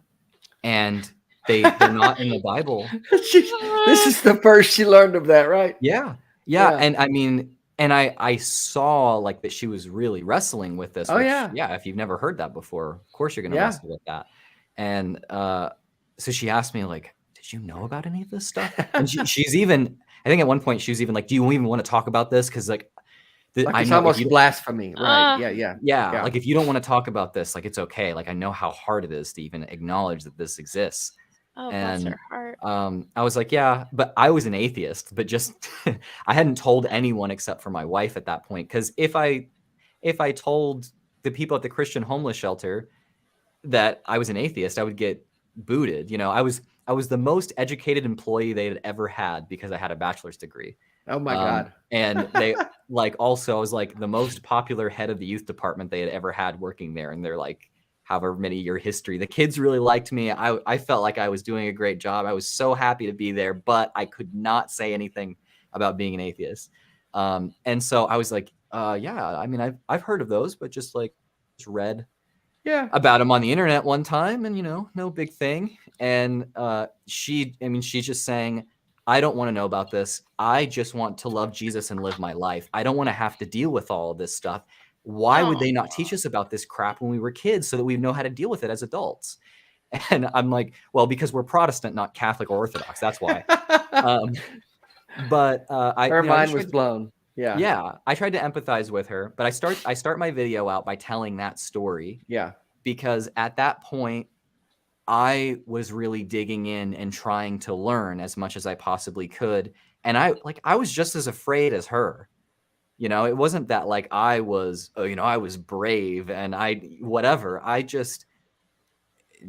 they're not in the Bible. This is the first she learned of that, right? Yeah. And I saw like that she was really wrestling with this. Oh, yeah. Yeah. If you've never heard that before, of course you're going to wrestle with that. And so she asked me, like, did you know about any of this stuff? And she's even, I think at one point she was even like, do you even want to talk about this? Because it's almost blasphemy. Right. Yeah. Like, if you don't want to talk about this, like, it's okay. Like, I know how hard it is to even acknowledge that this exists. Oh, bless her heart. I was like, yeah, but I was an atheist, but just I hadn't told anyone except for my wife at that point. Because if I told the people at the Christian homeless shelter that I was an atheist, I would get booted. I the most educated employee they had ever had because I had a bachelor's degree. Oh my God. And they like, also I was like the most popular head of the youth department they had ever had working there. And they're like, however many year history, the kids really liked me. I felt like I was doing a great job. I was so happy to be there, but I could not say anything about being an atheist. And so I was like, yeah, I mean, I've heard of those, but just like read about them on the internet one time, and no big thing. And she's just saying, I don't want to know about this. I just want to love Jesus and live my life. I don't want to have to deal with all of this stuff. Why would they not teach us about this crap when we were kids so that we know how to deal with it as adults? And I'm like, well, because we're Protestant, not Catholic or Orthodox. That's why. But her mind was blown. Yeah, I tried to empathize with her, but I start my video out by telling that story. Yeah. Because at that point, I was really digging in and trying to learn as much as I possibly could. And I was just as afraid as her. It wasn't that like I was, I was brave and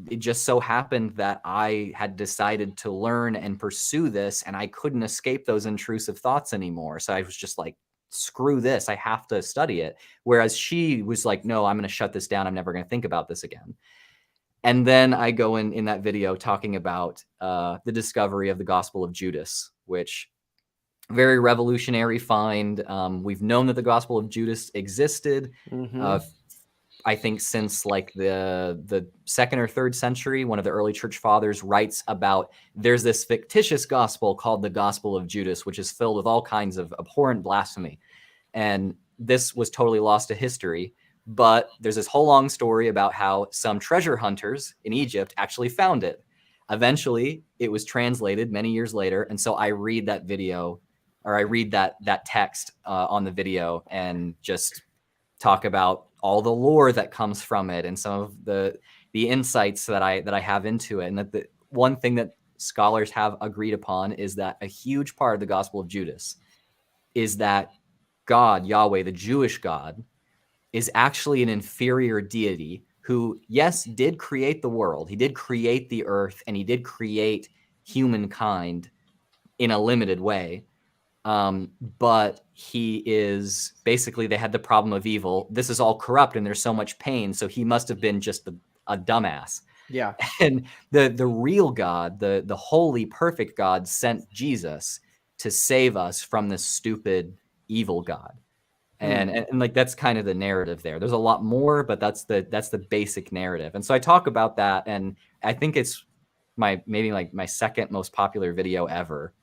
it just so happened that I had decided to learn and pursue this, and I couldn't escape those intrusive thoughts anymore. So I was just like, screw this, I have to study it. Whereas she was like, no, I'm going to shut this down. I'm never going to think about this again. And then I go in that video talking about the discovery of the Gospel of Judas, which very revolutionary find. We've known that the Gospel of Judas existed, I think since like the 2nd or 3rd century. One of the early church fathers writes about there's this fictitious gospel called the Gospel of Judas, which is filled with all kinds of abhorrent blasphemy. And this was totally lost to history. But there's this whole long story about how some treasure hunters in Egypt actually found it. Eventually, it was translated many years later. And so I read that video, or I read that text on the video, and just talk about all the lore that comes from it and some of the insights that I have into it. And that the one thing that scholars have agreed upon is that a huge part of the Gospel of Judas is that God, Yahweh, the Jewish God, is actually an inferior deity who, yes, did create the world. He did create the earth, and he did create humankind in a limited way. But he is basically, they had the problem of evil. This is all corrupt and there's so much pain. So he must have been just a dumbass. Yeah. And the real God, the holy, perfect God, sent Jesus to save us from this stupid, evil God. And like, that's kind of the narrative there. There's a lot more, but that's the basic narrative. And so I talk about that, and I think it's maybe my second most popular video ever.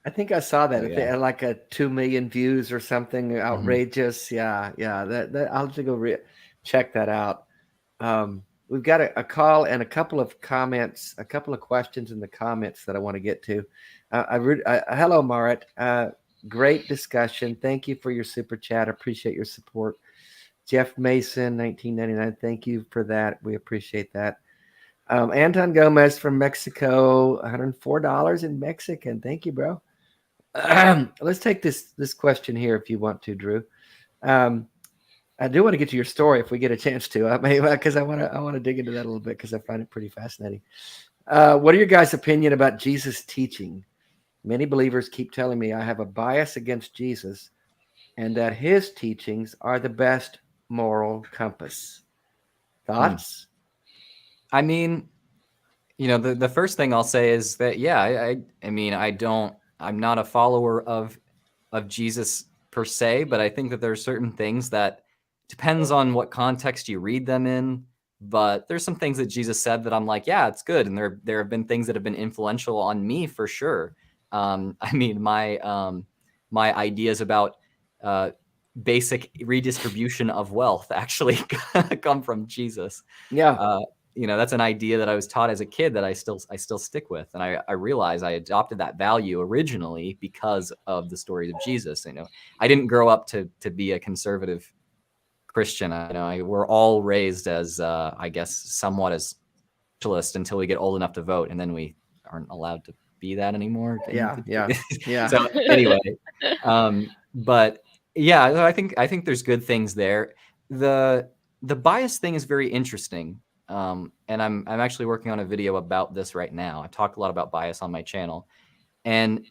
I think I saw that. Oh, If it had like a 2 million views or something outrageous. Yeah. That I'll have to go check that out. We've got a call and a couple of comments, a couple of questions in the comments that I want to get to. Hello, Marit. Great discussion. Thank you for your super chat. I appreciate your support. Jeff Mason, 1999. Thank you for that. We appreciate that. Anton Gomez from Mexico, $104 in Mexican. Thank you, bro. Let's take this question here if you want to, Drew. I do want to get to your story if we get a chance to, because I want to dig into that a little bit because I find it pretty fascinating. What are your guys' opinion about Jesus' teaching? Many believers keep telling me I have a bias against Jesus and that his teachings are the best moral compass. Thoughts? I mean, the first thing I'll say is that, yeah, I'm not a follower of Jesus per se, but I think that there are certain things that depends on what context you read them in. But there's some things that Jesus said that I'm like, yeah, it's good. And there have been things that have been influential on me for sure. My ideas about basic redistribution of wealth actually come from Jesus. Yeah. That's an idea that I was taught as a kid that I still stick with. And I realize I adopted that value originally because of the stories of Jesus. I didn't grow up to be a conservative Christian. We're all raised as, I guess, somewhat as socialist until we get old enough to vote. And then we aren't allowed to be that anymore. Yeah. So anyway, but yeah, I think there's good things there. The bias thing is very interesting. and I'm actually working on a video about this right now. I talk a lot about bias on my channel, and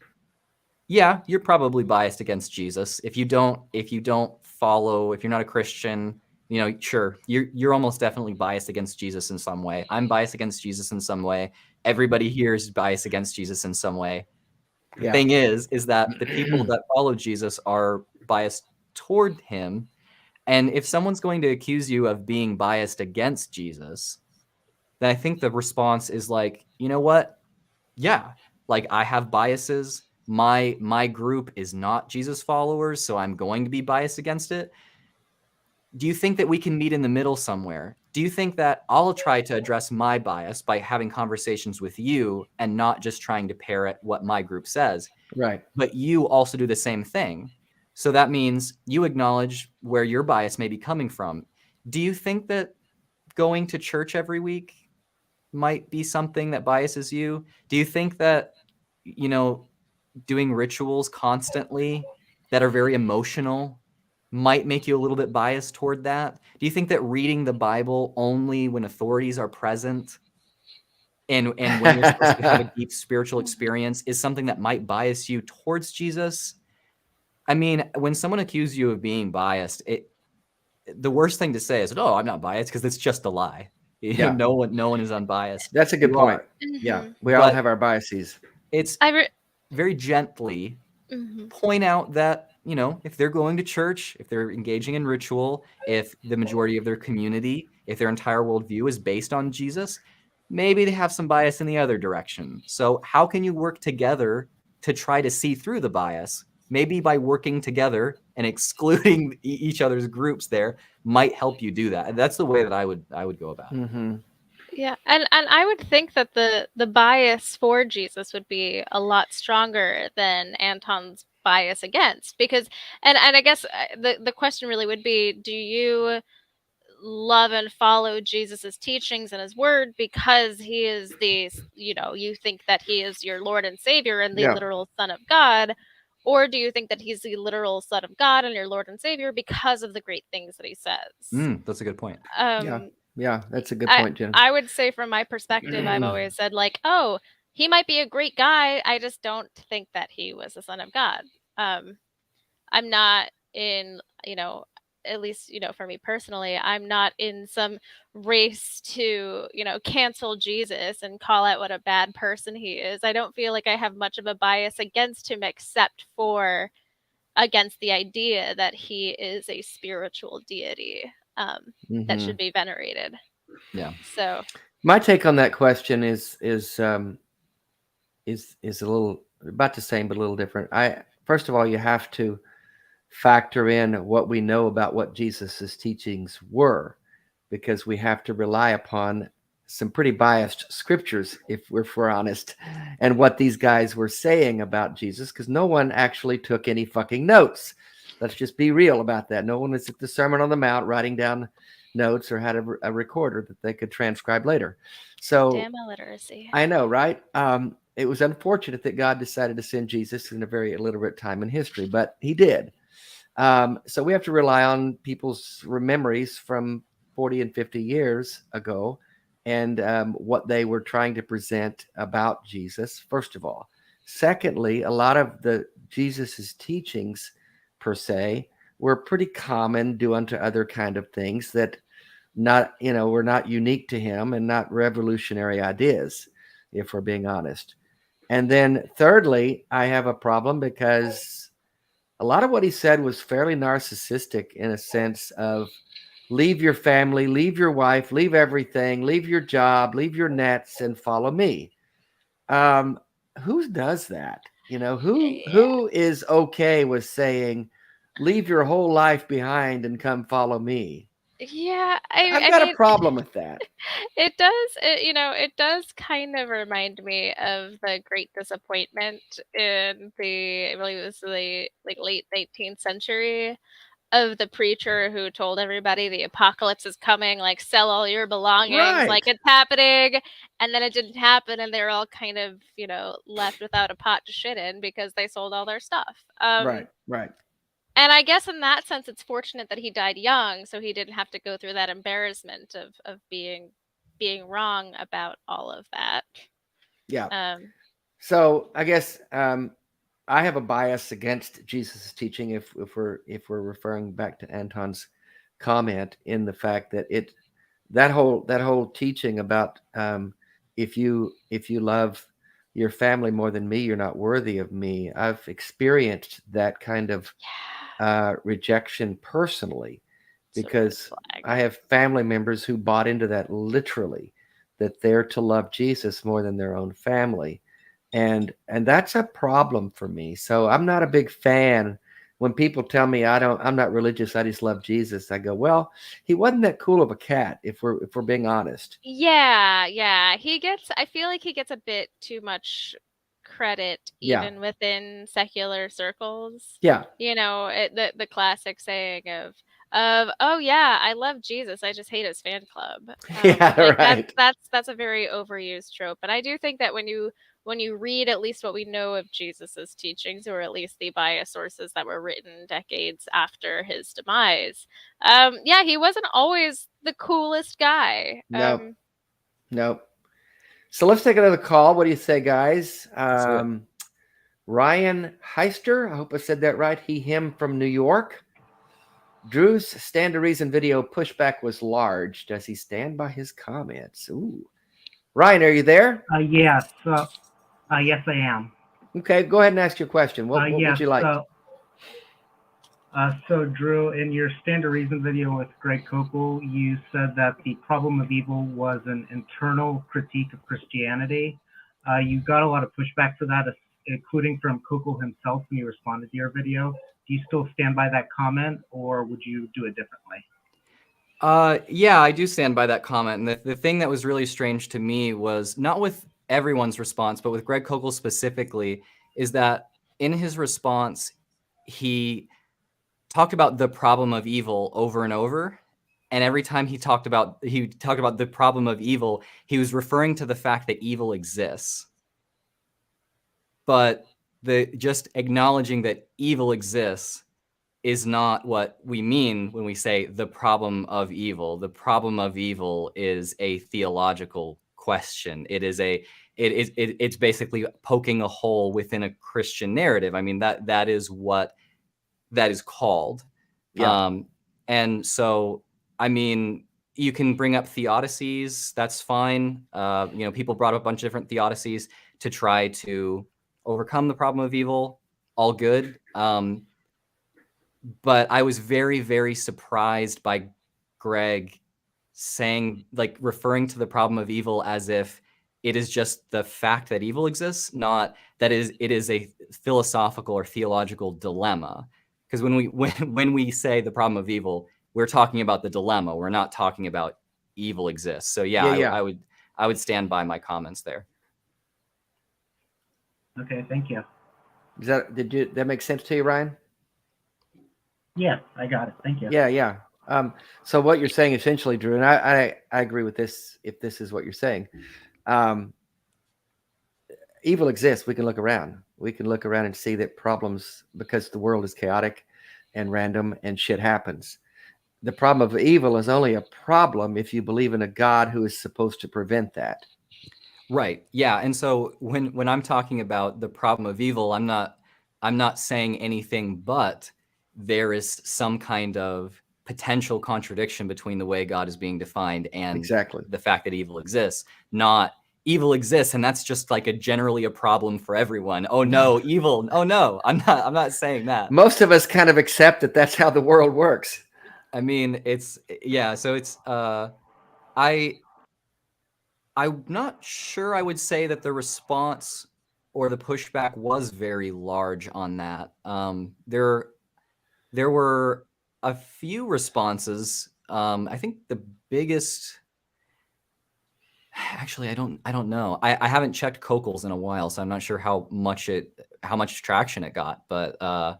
yeah, you're probably biased against Jesus if you don't follow, if you're not a Christian. You know, sure, you're almost definitely biased against Jesus in some way. I'm biased against Jesus in some way. Everybody here is biased against Jesus in some way. The thing is that the people that follow Jesus are biased toward him. And if someone's going to accuse you of being biased against Jesus, then I think the response is like, you know what? Yeah, like I have biases. My group is not Jesus followers, so I'm going to be biased against it. Do you think that we can meet in the middle somewhere? Do you think that I'll try to address my bias by having conversations with you and not just trying to parrot what my group says? Right. But you also do the same thing. So that means you acknowledge where your bias may be coming from. Do you think that going to church every week might be something that biases you? Do you think that, you know, doing rituals constantly that are very emotional might make you a little bit biased toward that? Do you think that reading the Bible only when authorities are present and when you're supposed to have a deep spiritual experience is something that might bias you towards Jesus? I mean, when someone accuses you of being biased, the worst thing to say is, "Oh, I'm not biased," because it's just a lie. Yeah. No one is unbiased. That's a good point. Yeah, we all have our biases. It's very gently point out that, you know, if they're going to church, if they're engaging in ritual, if the majority of their community, if their entire worldview is based on Jesus, maybe they have some bias in the other direction. So how can you work together to try to see through the bias? Maybe by working together and excluding each other's groups there might help you do that. And that's the way that I would go about it. Yeah, and I would think that the bias for Jesus would be a lot stronger than Anton's bias against, because and I guess the question really would be, do you love and follow Jesus's teachings and his word because he is the, you know, you think that he is your Lord and Savior and the literal Son of God, or do you think that he's the literal Son of God and your Lord and Savior because of the great things that he says? That's a good point. Yeah, that's a good point, Jen. I would say from my perspective, I've always said like, oh, he might be a great guy. I just don't think that he was the Son of God. I'm not in, you know, at least, you know, for me personally, I'm not in some race to, you know, cancel Jesus and call out what a bad person he is. I don't feel like I have much of a bias against him except for against the idea that he is a spiritual deity that should be venerated. Yeah. So my take on that question is a little about the same, but a little different. First of all, you have to factor in what we know about what Jesus's teachings were, because we have to rely upon some pretty biased scriptures, if we're honest, and what these guys were saying about Jesus, because no one actually took any fucking notes. Let's just be real about that. No one was at the Sermon on the Mount writing down notes or had a recorder that they could transcribe later. So damn illiteracy. I know, right? It was unfortunate that God decided to send Jesus in a very illiterate time in history, but he did. So we have to rely on people's memories from 40 and 50 years ago and what they were trying to present about Jesus, first of all. Secondly, a lot of the Jesus's teachings, per se, were pretty common, do unto other kind of things that were not unique to him and not revolutionary ideas, if we're being honest. And then thirdly, I have a problem because a lot of what he said was fairly narcissistic in a sense of leave your family, leave your wife, leave everything, leave your job, leave your nets and follow me. Who does that? You know, who is okay with saying, leave your whole life behind and come follow me? Yeah, I've got a problem with that. It does kind of remind me of the Great Disappointment in I believe it was the late 19th century, of the preacher who told everybody the apocalypse is coming, like sell all your belongings, like it's happening, and then it didn't happen, and they're all kind of, you know, left without a pot to shit in because they sold all their stuff. Right. And I guess in that sense, it's fortunate that he died young, so he didn't have to go through that embarrassment of being being wrong about all of that. Yeah. So I guess I have a bias against Jesus' teaching if we're referring back to Anton's comment, in the fact that that whole teaching about if you love your family more than me, you're not worthy of me. I've experienced that kind of rejection personally, because I have family members who bought into that literally, that they're to love Jesus more than their own family. And that's a problem for me. So I'm not a big fan when people tell me I'm not religious, I just love Jesus. I go, well, he wasn't that cool of a cat, if we're being honest. Yeah. I feel like he gets a bit too much credit, even within secular circles. Yeah. You know, the classic saying of oh yeah, I love Jesus, I just hate his fan club. Right. That's a very overused trope. But I do think that when you read at least what we know of Jesus's teachings, or at least the biased sources that were written decades after his demise, he wasn't always the coolest guy. Nope. So let's take another call. What do you say, guys? Ryan Heister, I hope I said that right. Him from New York. Drew's Stand to Reason video pushback was large. Does he stand by his comments? Ooh. Ryan, are you there? Yes. Yes, I am. Okay, go ahead and ask your question. What would you like? So, Drew, in your Stand to Reason video with Greg Koukl, you said that the problem of evil was an internal critique of Christianity. You got a lot of pushback for that, including from Koukl himself when he responded to your video. Do you still stand by that comment, or would you do it differently? Yeah, I do stand by that comment. And the thing that was really strange to me was, not with everyone's response, but with Greg Koukl specifically, is that in his response, he talked about the problem of evil over and over. And every time he talked about the problem of evil, he was referring to the fact that evil exists. But just acknowledging that evil exists is not what we mean when we say the problem of evil. The problem of evil is a theological question. It's basically poking a hole within a Christian narrative. I mean, that is what that is called. Yeah. And so, I mean, you can bring up theodicies. That's fine. People brought up a bunch of different theodicies to try to overcome the problem of evil. All good. But I was very, very surprised by Greg referring to the problem of evil as if it is just the fact that evil exists, not that it is a philosophical or theological dilemma. Because when we say the problem of evil, we're talking about the dilemma. We're not talking about evil exists. So I would stand by my comments there. Okay, thank you. Did that make sense to you, Ryan? Yeah, I got it. Thank you. Yeah. So what you're saying essentially, Drew, and I agree with this, if this is what you're saying, evil exists. We can look around. We can look around and see that problems, because the world is chaotic and random and shit happens. The problem of evil is only a problem if you believe in a God who is supposed to prevent that. Right. Yeah. And so when I'm talking about the problem of evil, I'm not saying anything but there is some kind of potential contradiction between the way God is being defined and the fact that evil exists. Not evil exists, and that's just like generally a problem for everyone. Oh no, evil. Oh no, I'm not saying that. Most of us kind of accept that that's how the world works. I mean, so it's I'm not sure I would say that the response or the pushback was very large on that. There were a few responses. I think the biggest, actually, I don't know. I haven't checked Koukl's in a while, so I'm not sure how much traction it got. But I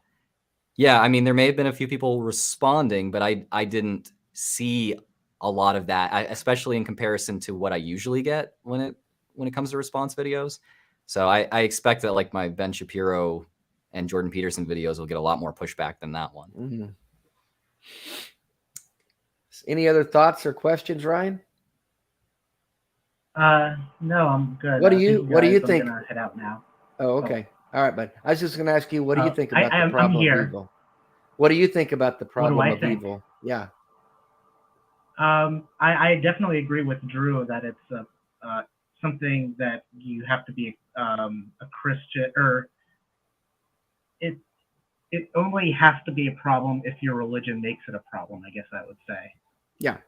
mean, there may have been a few people responding, but I didn't see a lot of that, especially in comparison to what I usually get when it comes to response videos. So I expect that like my Ben Shapiro and Jordan Peterson videos will get a lot more pushback than that one. Mm-hmm. Any other thoughts or questions, Ryan? No, I'm good. What do Thank you guys. think? I'm gonna head out now. Oh, okay. All right, but I was just going to ask you, what do you think about the I'm problem of here. evil? What do you think about the What do problem I of think? evil? Yeah. I definitely agree with Drew that it's something that you have to be a Christian, or it only has to be a problem if your religion makes it a problem, I guess I would say. Yeah.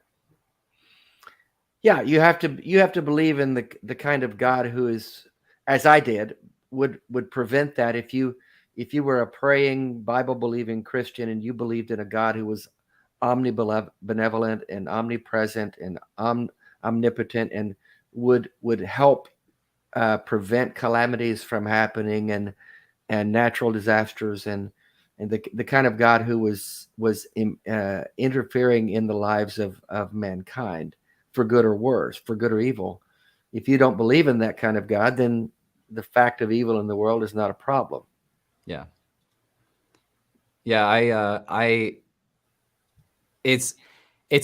Yeah, you have to believe in the kind of God who is, as I did, would prevent that. If you were a praying, Bible believing Christian and you believed in a God who was omnibenevolent and omnipresent and omnipotent and would help prevent calamities from happening and natural disasters and the kind of God who was interfering in the lives of mankind for good or worse, for good or evil. If you don't believe in that kind of God, then the fact of evil in the world is not a problem. Yeah. Yeah, it's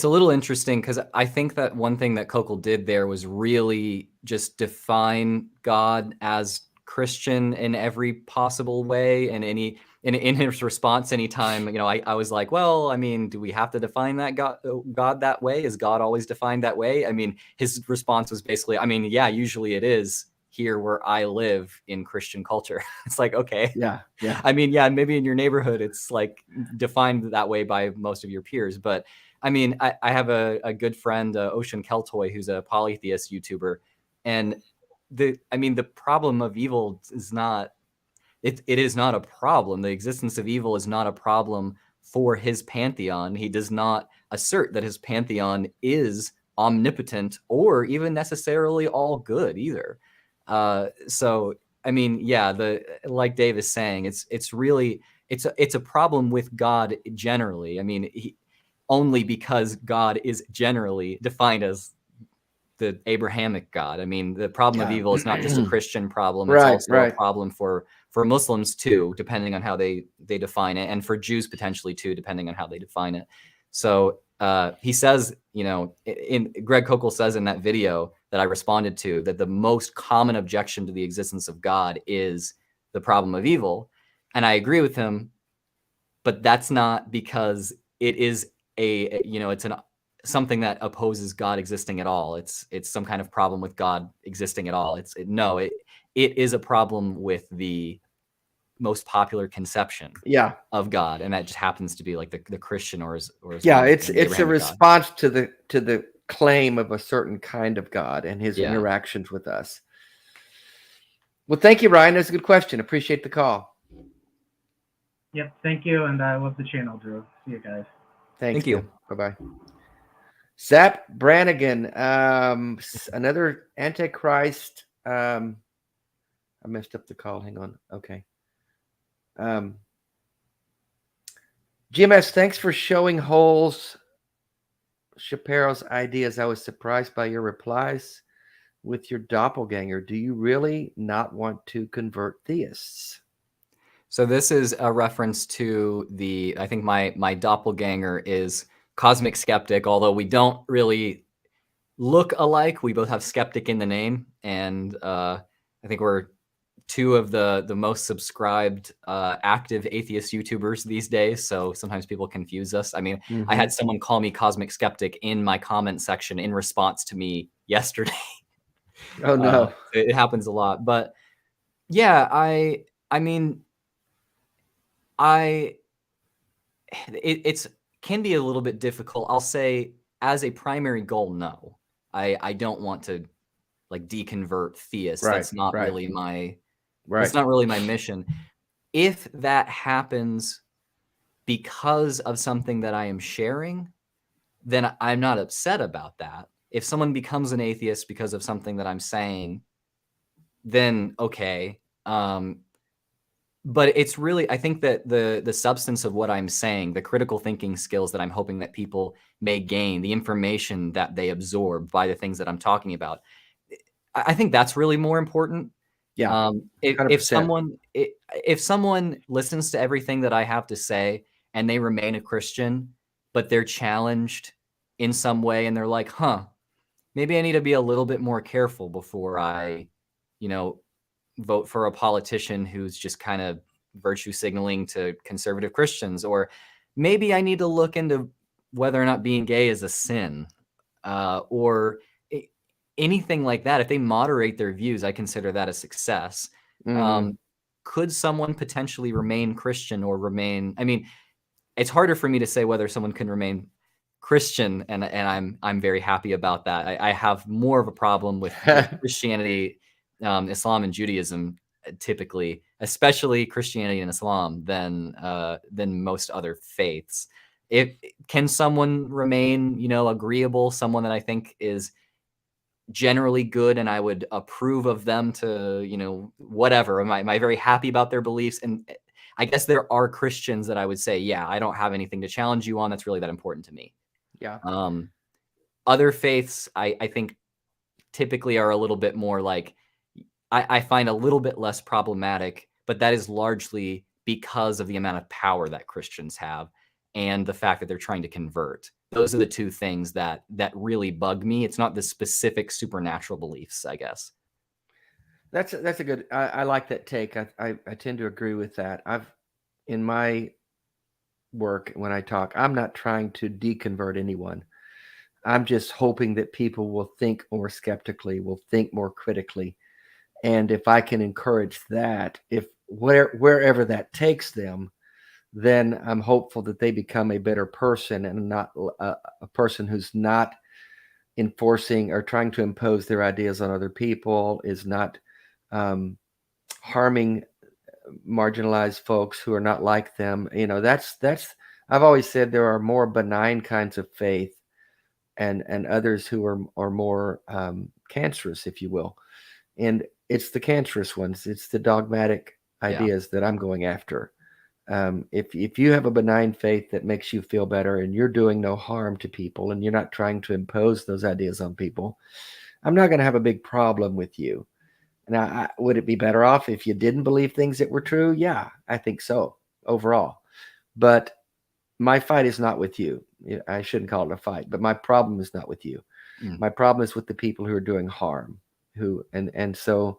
a little interesting because I think that one thing that Kokol did there was really just define God as Christian in every possible way, and in his response, anytime I was like, well, I mean, do we have to define that God that way? Is God always defined that way? I mean, his response was basically, I mean, yeah, usually it is here where I live in Christian culture. It's like, okay, yeah. I mean, yeah, maybe in your neighborhood it's like defined that way by most of your peers, but I mean, I have a good friend, Ocean Keltoy, who's a polytheist YouTuber, and the problem of evil is not, it is not a problem. The existence of evil is not a problem for his pantheon. He does not assert that his pantheon is omnipotent or even necessarily all good either. So I mean, yeah, like Dave is saying, it's really it's a problem with God generally. I mean, only because God is generally defined as the Abrahamic God. I mean, the problem of evil is not just a Christian problem; it's also a problem for Muslims too, depending on how they define it, and for Jews potentially too, depending on how they define it. So he says, in Greg Kokol says in that video that I responded to, that the most common objection to the existence of God is the problem of evil, and I agree with him, but that's not because it is it's something that opposes God existing at all. It's some kind of problem with God existing at all. It is a problem with the most popular conception of God, and that just happens to be like the Christian or it's a response to the claim of a certain kind of God and his interactions with us. Well, thank you, Ryan. That's a good question. Appreciate the call. Yep, thank you, and I love the channel, Drew. See you guys. Thank you. Bye-bye. Zap Brannigan, another Antichrist. I messed up the call. Hang on. Okay. GMS, thanks for showing holes Shapiro's ideas. I was surprised by your replies with your doppelganger. Do you really not want to convert theists? So this is a reference to I think my doppelganger is Cosmic Skeptic, although we don't really look alike. We both have Skeptic in the name, and I think we're two of the most subscribed active atheist YouTubers these days, so sometimes people confuse us. I mean, I had someone call me Cosmic Skeptic in my comment section in response to me yesterday. Oh no. It happens a lot, but yeah, I mean, it can be a little bit difficult. I'll say, as a primary goal, no. I don't want to like deconvert theists. That's not really my that's not really my mission. If that happens because of something that I am sharing, then I'm not upset about that. If someone becomes an atheist because of something that I'm saying, then okay. But it's really, I think that the substance of what I'm saying, the critical thinking skills that I'm hoping that people may gain, the information that they absorb by the things that I'm talking about, I think that's really more important. Yeah. If someone listens to everything that I have to say and they remain a Christian, but they're challenged in some way and they're like, maybe I need to be a little bit more careful before I, vote for a politician who's just kind of virtue signaling to conservative Christians. Or maybe I need to look into whether or not being gay is a sin, or anything like that. If they moderate their views, I consider that a success. Could someone potentially remain Christian or remain, it's harder for me to say whether someone can remain Christian, and I'm very happy about that. I have more of a problem with Christianity, Islam, and Judaism typically, especially Christianity and Islam, than most other faiths. Can someone remain, agreeable, someone that I think is generally good and I would approve of them to, whatever. Am I very happy about their beliefs? And I guess there are Christians that I would say, yeah, I don't have anything to challenge you on. That's really that important to me. Yeah. Other faiths, I think typically are a little bit more like, I find a little bit less problematic, but that is largely because of the amount of power that Christians have and the fact that they're trying to convert. Those are the two things that really bug me. It's not the specific supernatural beliefs, I guess. That's a good, I like that take. I tend to agree with that. In my work, when I talk, I'm not trying to deconvert anyone. I'm just hoping that people will think more skeptically, will think more critically. And if I can encourage that, wherever that takes them, then I'm hopeful that they become a better person and not a person who's not enforcing or trying to impose their ideas on other people, is not harming marginalized folks who are not like them. That's I've always said there are more benign kinds of faith and others who are more cancerous, if you will. And it's the cancerous ones. It's the dogmatic ideas that I'm going after. If you have a benign faith that makes you feel better and you're doing no harm to people and you're not trying to impose those ideas on people, I'm not going to have a big problem with you. Now, would it be better off if you didn't believe things that were true? Yeah, I think so overall. But my fight is not with you. I shouldn't call it a fight, but my problem is not with you. My problem is with the people who are doing harm. So,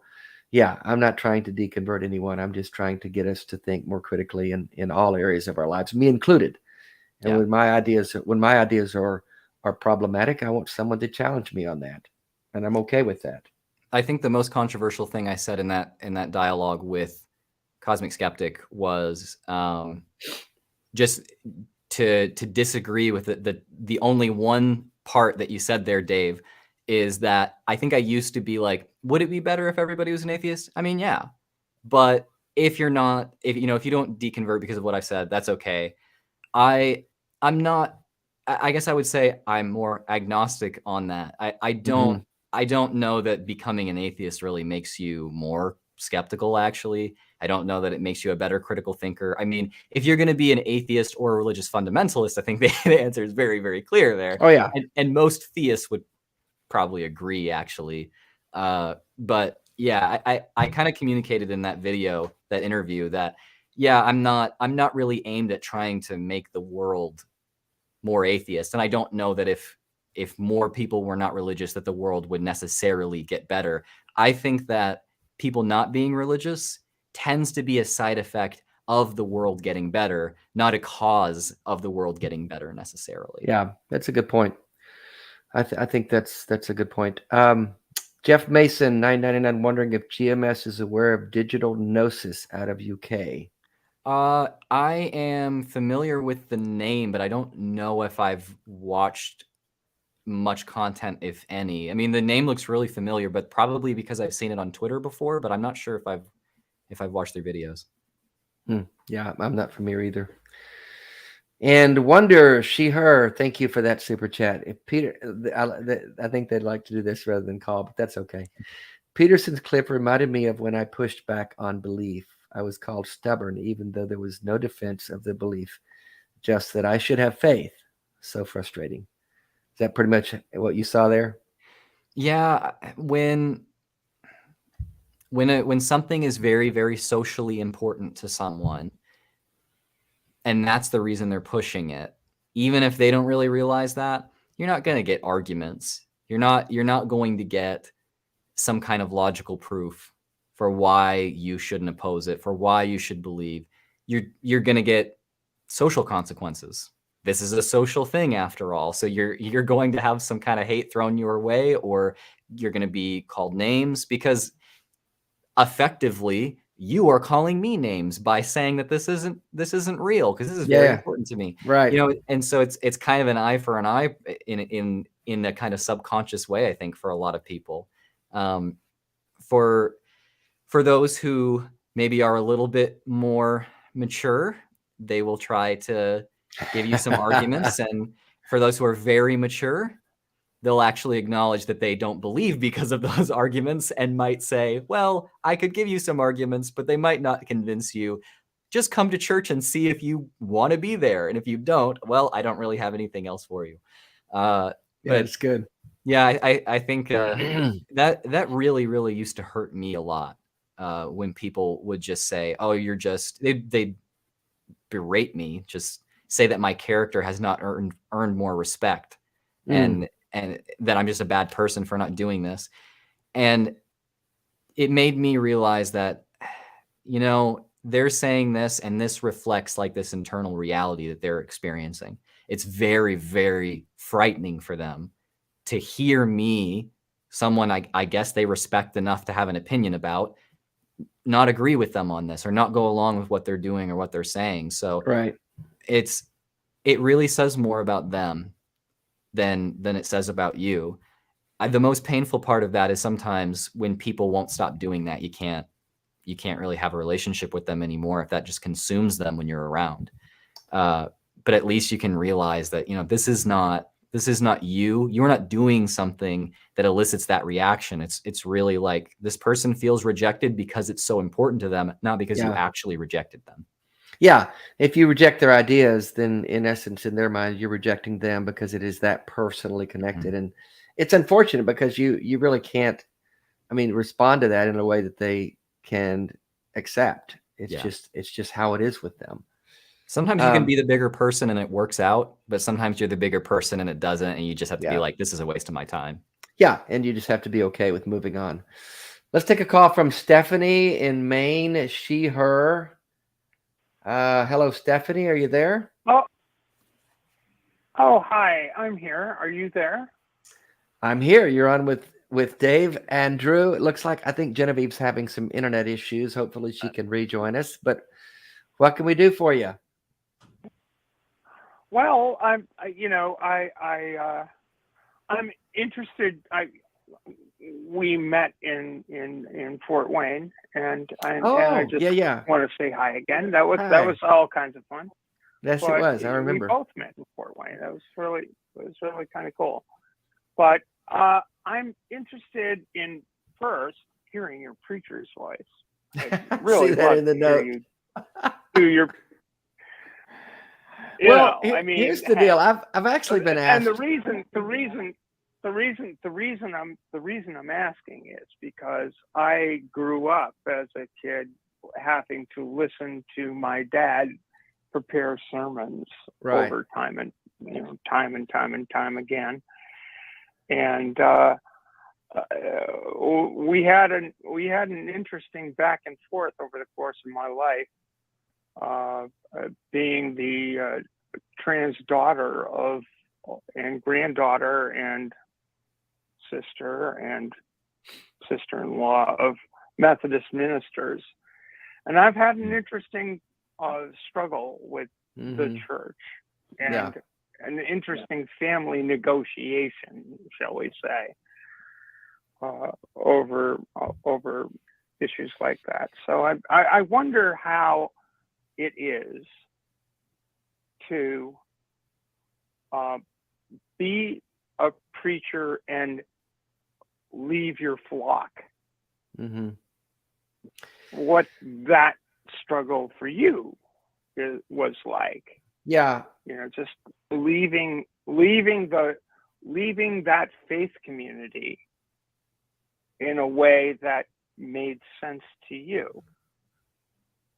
yeah, I'm not trying to deconvert anyone. I'm just trying to get us to think more critically in all areas of our lives, me included. And when my ideas are problematic, I want someone to challenge me on that, and I'm okay with that. I think the most controversial thing I said in that dialogue with Cosmic Skeptic was just to disagree with the only one part that you said there, Dave, is that I think I used to be like, would it be better if everybody was an atheist? I mean, yeah. But if you don't deconvert because of what I said, that's okay. I guess I would say I'm more agnostic on that. I don't know that becoming an atheist really makes you more skeptical, actually. I don't know that it makes you a better critical thinker. I mean, if you're going to be an atheist or a religious fundamentalist, I think the answer is very, very clear there. Oh, yeah. And most theists would probably agree, actually. But yeah, I kind of communicated in that video, that interview, that yeah, I'm not really aimed at trying to make the world more atheist. And I don't know that if more people were not religious, that the world would necessarily get better. I think that people not being religious tends to be a side effect of the world getting better, not a cause of the world getting better necessarily. Yeah, that's a good point. I think that's a good point. Jeff Mason, 999, wondering if GMS is aware of digital gnosis out of UK. I am familiar with the name, but I don't know if I've watched much content, if any. I mean, the name looks really familiar, but probably because I've seen it on Twitter before, but I'm not sure if I've watched their videos. Yeah, I'm not familiar either. And Wonder, she, her, thank you for that super chat. If Peter, I think they'd like to do this rather than call, but that's okay. Peterson's clip reminded me of when I pushed back on belief. I was called stubborn, even though there was no defense of the belief, just that I should have faith. So frustrating. Is that pretty much what you saw there? Yeah, when something is very, very socially important to someone, and that's the reason they're pushing it, even if they don't really realize that, you're not going to get arguments. You're not going to get some kind of logical proof for why you shouldn't oppose it, for why you should believe. You're going to get social consequences. This is a social thing after all. So you're going to have some kind of hate thrown your way, or you're going to be called names, because effectively you are calling me names by saying that this isn't real, because this is very important to me. Right. And so it's kind of an eye for an eye in a kind of subconscious way, I think, for a lot of people. For those who maybe are a little bit more mature, they will try to give you some arguments. And for those who are very mature, they'll actually acknowledge that they don't believe because of those arguments, and might say, well, I could give you some arguments, but they might not convince you. Just come to church and see if you want to be there. And if you don't, well, I don't really have anything else for you. Yeah, it's good. Yeah, I think that really, really used to hurt me a lot, when people would just say, oh, they'd berate me, just say that my character has not earned more respect, and that I'm just a bad person for not doing this. And it made me realize that, they're saying this, and this reflects like this internal reality that they're experiencing. It's very, very frightening for them to hear me, someone I guess they respect enough to have an opinion about, not agree with them on this, or not go along with what they're doing or what they're saying. So it really says more about them than it says about you. The most painful part of that is sometimes when people won't stop doing that, you can't really have a relationship with them anymore if that just consumes them when you're around. But at least you can realize that, this is not you. You're not doing something that elicits that reaction. It's really like this person feels rejected because it's so important to them, not because you actually rejected them. Yeah. If you reject their ideas, then in essence, in their mind, you're rejecting them because it is that personally connected. And it's unfortunate because you really can't, respond to that in a way that they can accept. It's just how it is with them. Sometimes you can be the bigger person and it works out, but sometimes you're the bigger person and it doesn't, and you just have to be like, this is a waste of my time. Yeah, and you just have to be okay with moving on. Let's take a call from Stephanie in Maine. She, her. Hello, Stephanie. Are you there? Oh, hi. I'm here. Are you there? I'm here. You're on with Dave and Drew. It looks like I think Genevieve's having some internet issues. Hopefully she can rejoin us. But what can we do for you? Well, I'm interested. We met in Fort Wayne, and I just want to say hi again. That was all kinds of fun. Yes, it was. I remember. We both met in Fort Wayne. It was really kind of cool. But I'm interested in first hearing your preacher's voice. I really love to hear you do your. Here's the deal. I've actually been asked, and the reason I'm asking is because I grew up as a kid having to listen to my dad prepare sermons over time and time again, and we had an interesting back and forth over the course of my life. Being the trans daughter of and granddaughter and sister-in-law of Methodist ministers, and I've had an interesting struggle with the church and an interesting family negotiation, shall we say, over issues like that. So I wonder how it is to be a preacher and leave your flock. What that struggle for you was like. Yeah. Just leaving that faith community in a way that made sense to you.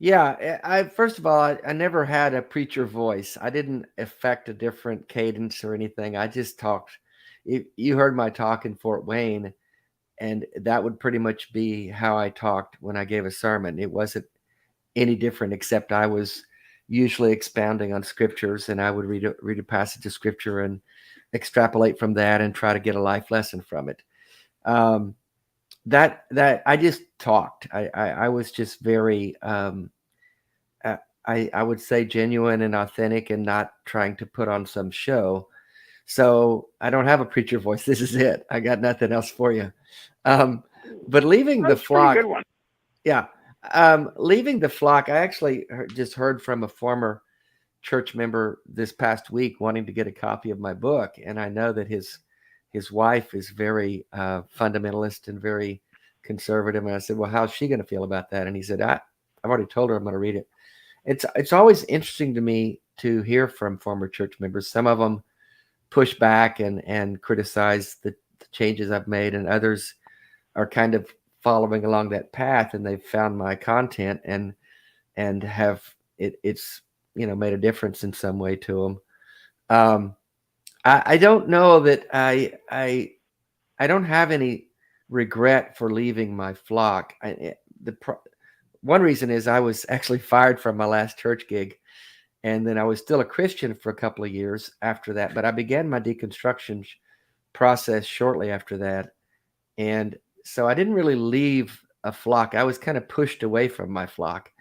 Yeah, first of all, I never had a preacher voice. I didn't affect a different cadence or anything. I just talked. if you heard my talk in Fort Wayne, and that would pretty much be how I talked when I gave a sermon. It wasn't any different, except I was usually expounding on scriptures, and I would read a passage of scripture and extrapolate from that and try to get a life lesson from it. That I just talked. I was just very, I would say, genuine and authentic, and not trying to put on some show. So I don't have a preacher voice. This is it. I got nothing else for you. But leaving the flock, Good one. yeah. Leaving the flock, I actually just heard from a former church member this past week wanting to get a copy of my book, and I know that his wife is very fundamentalist and very conservative. And I said, "Well, how's she going to feel about that?" And he said, "I've already told her I'm going to read it." It's always interesting to me to hear from former church members. Some of them push back and criticize the changes I've made, and others are kind of following along that path, and they've found my content and have it's made a difference in some way to them. I don't know that I don't have any regret for leaving my flock. One reason is I was actually fired from my last church gig, and then I was still a Christian for a couple of years after that. But I began my deconstruction process shortly after that, and so I didn't really leave a flock. I was kind of pushed away from my flock,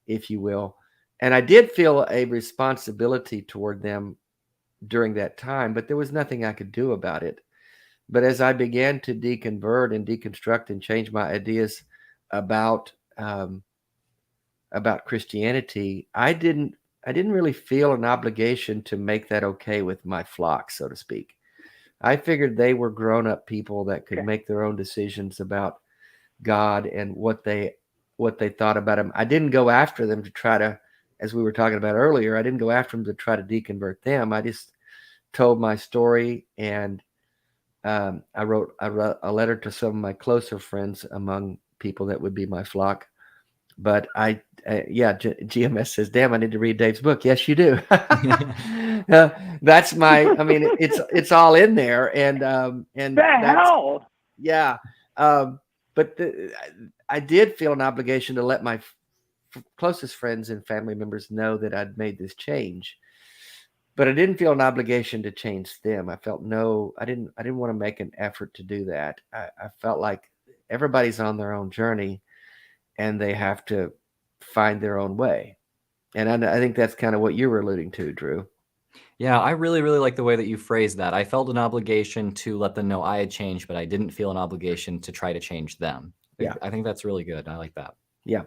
if you will, and I did feel a responsibility toward them during that time, but there was nothing I could do about it. But as I began to deconvert and deconstruct and change my ideas about Christianity, I didn't really feel an obligation to make that okay with my flock, so to speak. I figured they were grown-up people that could make their own decisions about God and what they thought about him. I didn't go after them to try to, as we were talking about earlier, I didn't go after them to try to deconvert them. I just told my story, and I wrote a letter to some of my closer friends among people that would be my flock. But GMS says, "Damn, I need to read Dave's book." Yes, you do. That's I mean, it's all in there, and hell. Yeah. But I did feel an obligation to let my closest friends and family members know that I'd made this change. But I didn't feel an obligation to change them. I felt I didn't want to make an effort to do that. I felt like everybody's on their own journey, and they have to find their own way. And I think that's kind of what you were alluding to, Drew. Yeah, I really, really like the way that you phrased that. I felt an obligation to let them know I had changed, but I didn't feel an obligation to try to change them. Yeah. I think that's really good. I like that. Yeah,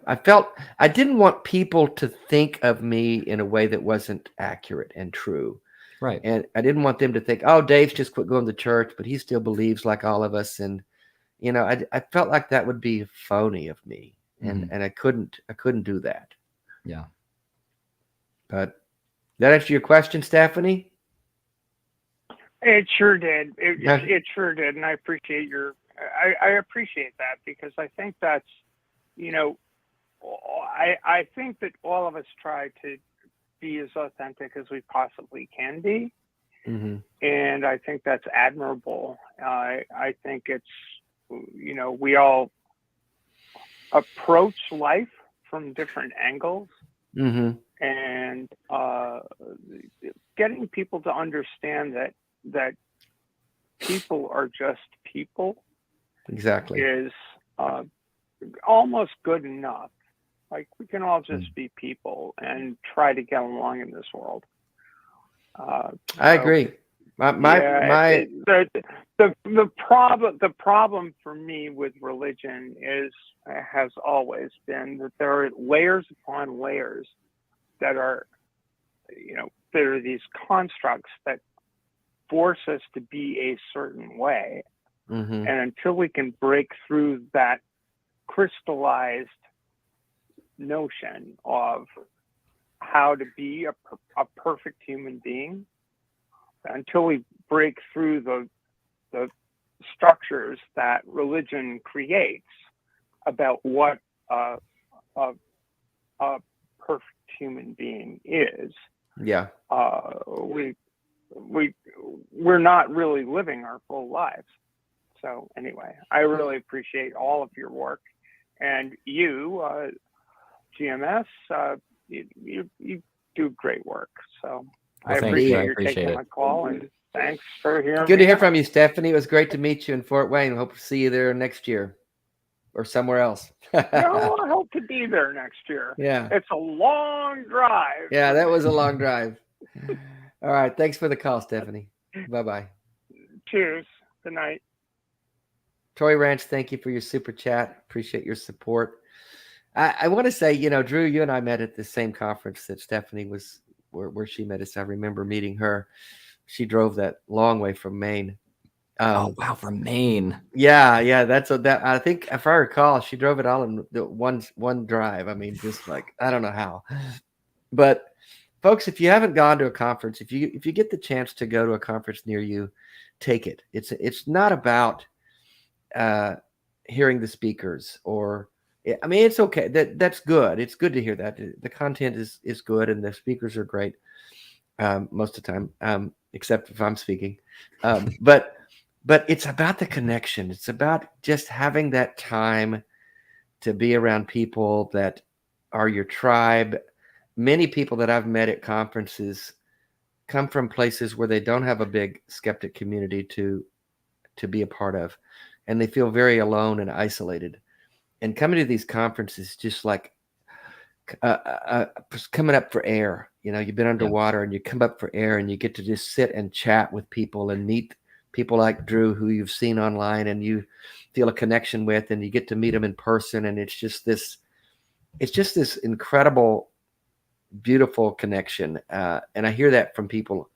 I didn't want people to think of me in a way that wasn't accurate and true. Right. And I didn't want them to think, "Oh, Dave's just quit going to church, but he still believes like all of us." And, I felt like that would be phony of me. And I couldn't do that. Yeah. But that answer your question, Stephanie? It sure did. It sure did, and I appreciate I appreciate that, because I think that's, I think that all of us try to be as authentic as we possibly can be, and I think that's admirable. I think it's, we all approach life from different angles, and getting people to understand that people are just people exactly is almost good enough. Like, we can all just be people and try to get along in this world. I agree. The problem for me with religion has always been that there are layers upon layers that are, there are these constructs that force us to be a certain way. And until we can break through that crystallized notion of how to be a perfect human being, until we break through the structures that religion creates about what a perfect human being is, we're not really living our full lives. So anyway, I really appreciate all of your work, and you, GMS, you do great work. So I appreciate you taking my call, and thanks for hearing. Good to hear from you, Stephanie. It was great to meet you in Fort Wayne. Hope to see you there next year or somewhere else. No, I hope to be there next year. Yeah. It's a long drive. Yeah, that was a long drive. All right. Thanks for the call, Stephanie. Bye-bye. Cheers. Good night. Troy Ranch, thank you for your super chat. Appreciate your support. I want to say, Drew, you and I met at the same conference that Stephanie was, where she met us. I remember meeting her. She drove that long way from Maine. Oh wow, from Maine. Yeah, that. I think if I recall, she drove it all in the one drive. I mean, just like I don't know how. But folks, if you haven't gone to a conference, if you get the chance to go to a conference near you, take it. It's not about hearing the speakers or. I mean, it's okay. That's good. It's good to hear that. The content is good and the speakers are great most of the time, except if I'm speaking. But it's about the connection. It's about just having that time to be around people that are your tribe. Many people that I've met at conferences come from places where they don't have a big skeptic community to be a part of, and they feel very alone and isolated. And coming to these conferences, just like coming up for air, you've been underwater and you come up for air and you get to just sit and chat with people and meet people like Drew, who you've seen online and you feel a connection with, and you get to meet them in person. And it's just this incredible, beautiful connection. And I hear that from people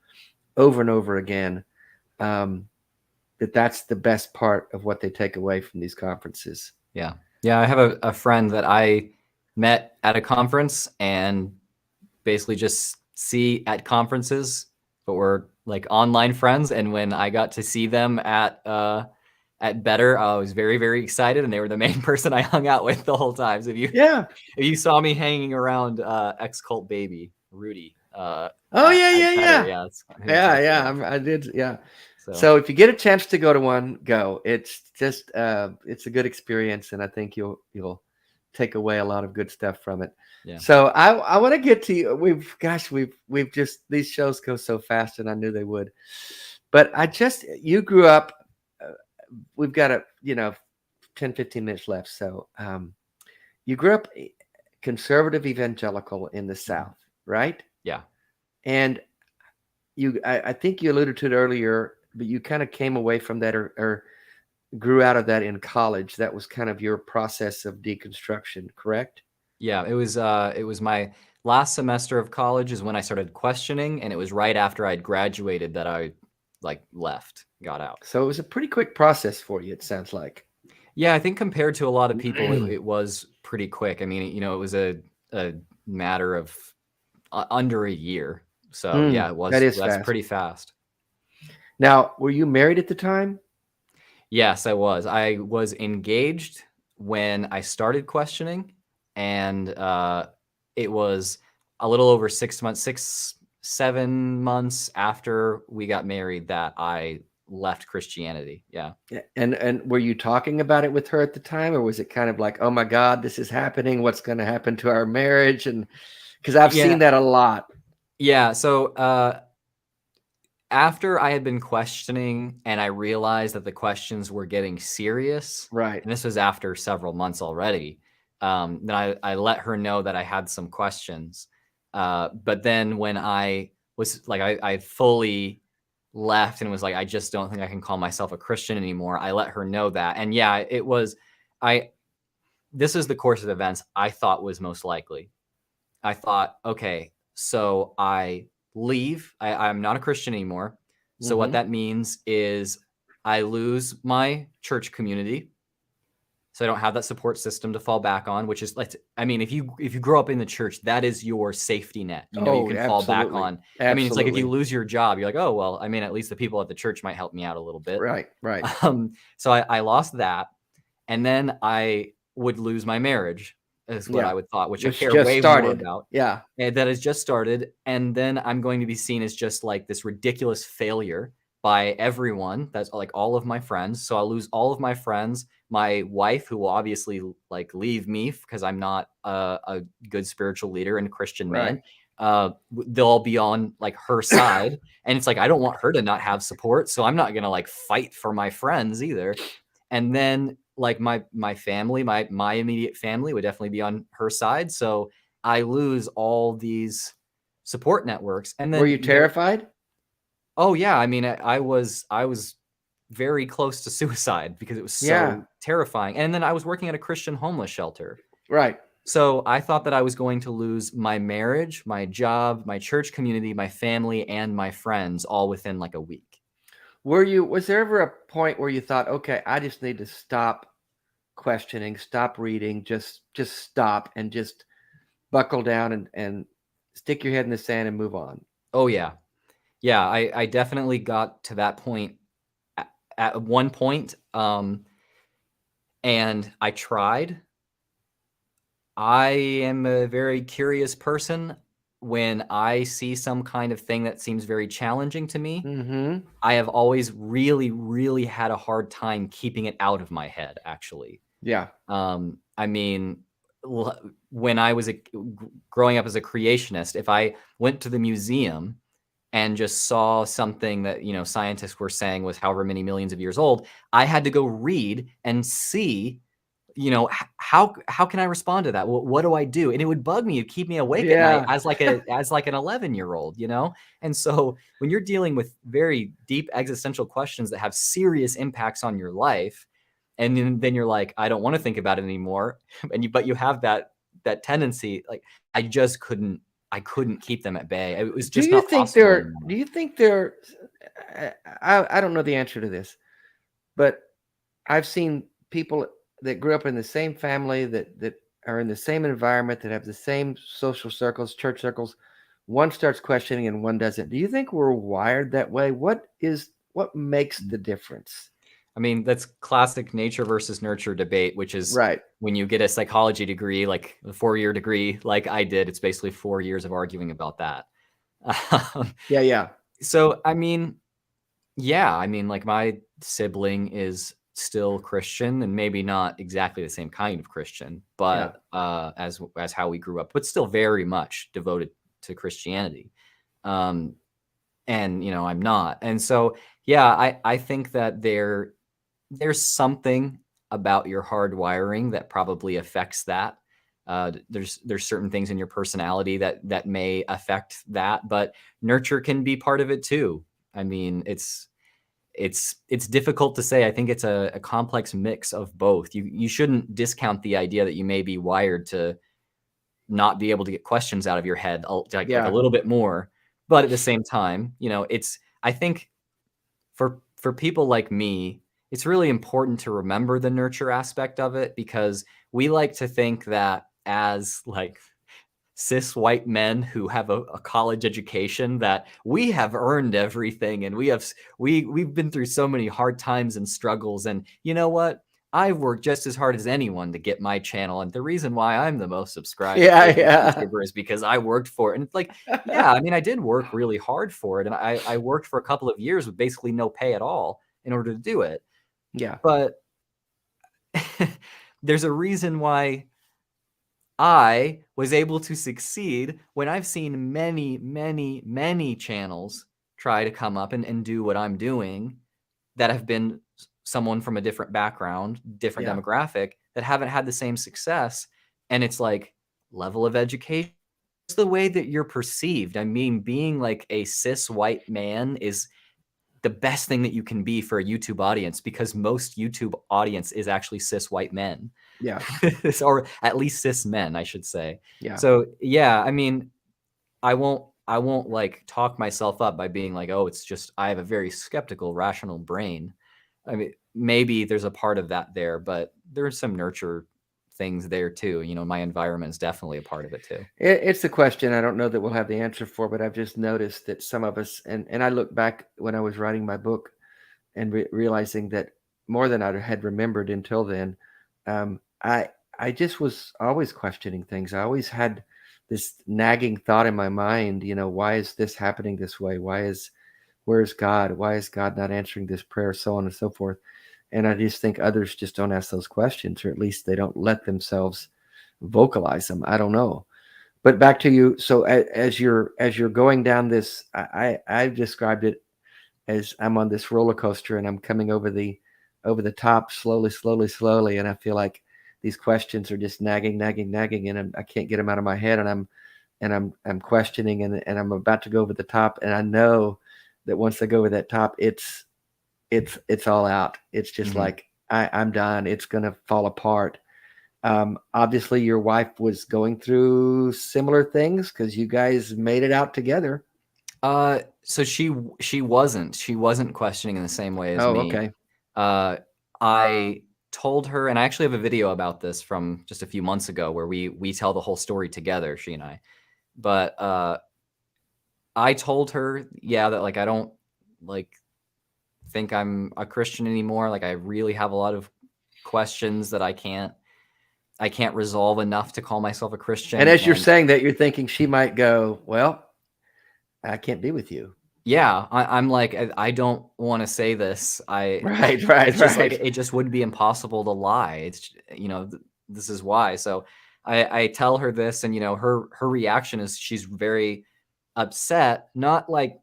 over and over again, that's the best part of what they take away from these conferences. Yeah. Yeah, I have a friend that I met at a conference and basically just see at conferences, but we're like online friends. And when I got to see them at Better, I was very, very excited, and they were the main person I hung out with the whole time. So if you saw me hanging around ex-cult baby Rudy. Yeah. I did. Yeah. So if you get a chance to go to one, go. It's just it's a good experience, and I think you'll take away a lot of good stuff from it. Yeah. So I want to get to you. We've just, these shows go so fast, and I knew they would. But you grew up. We've got 10, 15 minutes left. So you grew up conservative evangelical in the South, right? Yeah. And I think you alluded to it earlier, but you kind of came away from that or grew out of that in college. That was kind of your process of deconstruction, correct? Yeah, it was my last semester of college is when I started questioning, and it was right after I'd graduated that I got out. So it was a pretty quick process for you, it sounds like. Yeah, I think compared to a lot of people, it was pretty quick. I mean, it was a matter of under a year. So yeah, it was. That's fast. Pretty fast. Now, were you married at the time? Yes, I was. I was engaged when I started questioning, and it was a little over 7 months after we got married that I left Christianity. Yeah. And were you talking about it with her at the time, or was it kind of like, oh my God, this is happening, what's going to happen to our marriage? And because I've seen that a lot. Yeah. So after I had been questioning and I realized that the questions were getting serious, right? And this was after several months already. Then I let her know that I had some questions. But then when I was like, I fully left and was like, I just don't think I can call myself a Christian anymore. I let her know that. And yeah, this is the course of events I thought was most likely. I thought, okay, so I leave. I'm not a Christian anymore. So what that means is I lose my church community. So I don't have that support system to fall back on, which is like, I mean, if you grow up in the church, that is your safety net. You can fall back on. Absolutely. I mean, it's like if you lose your job, you're like, oh, well, I mean, at least the people at the church might help me out a little bit. Right. So I lost that. And then I would lose my marriage. is what I would thought, which It's I care just way started. more about. Yeah. And that has just started. And then I'm going to be seen as just like this ridiculous failure by everyone. That's like all of my friends. So I'll lose all of my friends, my wife, who will obviously like leave me because I'm not a good spiritual leader and Christian man. They'll all be on like her side. And it's like, I don't want her to not have support. So I'm not going to like fight for my friends either. And then like my family, my immediate family would definitely be on her side. So I lose all these support networks. And then were you terrified? Oh yeah, I mean, I was very close to suicide because it was so terrifying. And then I was working at a Christian homeless shelter. Right. So I thought that I was going to lose my marriage, my job, my church community, my family, and my friends all within like a week. Was there ever a point where you thought, okay, I just need to stop questioning, stop reading, just stop and just buckle down and stick your head in the sand and move on? Oh yeah. Yeah, I definitely got to that point at one point. And I tried. I am a very curious person. When I see some kind of thing that seems very challenging to me, I have always really, really had a hard time keeping it out of my head, actually. Yeah. I mean, when I was growing up as a creationist, if I went to the museum and just saw something that, you know, scientists were saying was however many millions of years old, I had to go read and see, you know, how can I respond to that? What do I do? And it would bug me. It'd keep me awake at night as like an 11-year-old, you know? And so when you're dealing with very deep existential questions that have serious impacts on your life, and then you're like, I don't want to think about it anymore. But you have that tendency, like I couldn't keep them at bay. It was just not possible anymore. Do you think they're, I don't know the answer to this, but I've seen people that grew up in the same family, that are in the same environment, that have the same social circles, church circles. One starts questioning and one doesn't. Do you think we're wired that way? What makes the difference? I mean, that's classic nature versus nurture debate, which is when you get a psychology degree, like a 4-year degree, like I did, it's basically 4 years of arguing about that. Yeah. So, I mean, like my sibling is still Christian and maybe not exactly the same kind of Christian, but as how we grew up, but still very much devoted to Christianity. And, you know, I'm not. And so, yeah, I think that there's something about your hardwiring that probably affects that. There's certain things in your personality that may affect that, but nurture can be part of it too. I mean, it's difficult to say. I think it's a complex mix of both. You shouldn't discount the idea that you may be wired to not be able to get questions out of your head like a little bit more, but at the same time, you know, I think for people like me, it's really important to remember the nurture aspect of it, because we like to think that as like cis white men who have a college education, that we have earned everything, and we've been through so many hard times and struggles, and you know what, I've worked just as hard as anyone to get my channel, and the reason why I'm the most subscribed YouTuber is because I worked for it. And it's like, yeah, I mean, I did work really hard for it, and I worked for a couple of years with basically no pay at all in order to do it. Yeah, but there's a reason why I was able to succeed when I've seen many, many, many channels try to come up and do what I'm doing that have been someone from a different background, different demographic, that haven't had the same success. And it's like level of education, it's the way that you're perceived. I mean, being like a cis white man is the best thing that you can be for a YouTube audience, because most YouTube audience is actually cis white men. Yeah. Or at least cis men, I should say. Yeah. So yeah, I mean, I won't like talk myself up by being like, oh, it's just, I have a very skeptical, rational brain. I mean, maybe there's a part of that there, but there's some nurture things there too. You know, my environment is definitely a part of it too. It's a question I don't know that we'll have the answer for, but I've just noticed that some of us, and I look back when I was writing my book and realizing that more than I had remembered until then, I I just was always questioning things. I always had this nagging thought in my mind, why is this happening this way? Where's God? Why is God not answering this prayer? So on and so forth. And I just think others just don't ask those questions, or at least they don't let themselves vocalize them. I don't know. But back to you. So as you're going down this, I've described it as I'm on this roller coaster and I'm coming over the top slowly, and I feel like these questions are just nagging, and I can't get them out of my head, and I'm questioning, and I'm about to go over the top, and I know that once I go over that top, it's all out. It's just like I'm done. It's gonna fall apart. Obviously, your wife was going through similar things because you guys made it out together. So she wasn't questioning in the same way as me. Okay. I told her, and I actually have a video about this from just a few months ago where we tell the whole story together, she and I. But I told her, that like I don't like think I'm a Christian anymore. Like I really have a lot of questions that I can't resolve enough to call myself a Christian. And as you're saying that, you're thinking she might go, well, I can't be with you. Yeah, I'm like, I don't want to say this. Right. It's just like, it just would be impossible to lie. It's, this is why. So I tell her this, and, her reaction is she's very upset. Not like,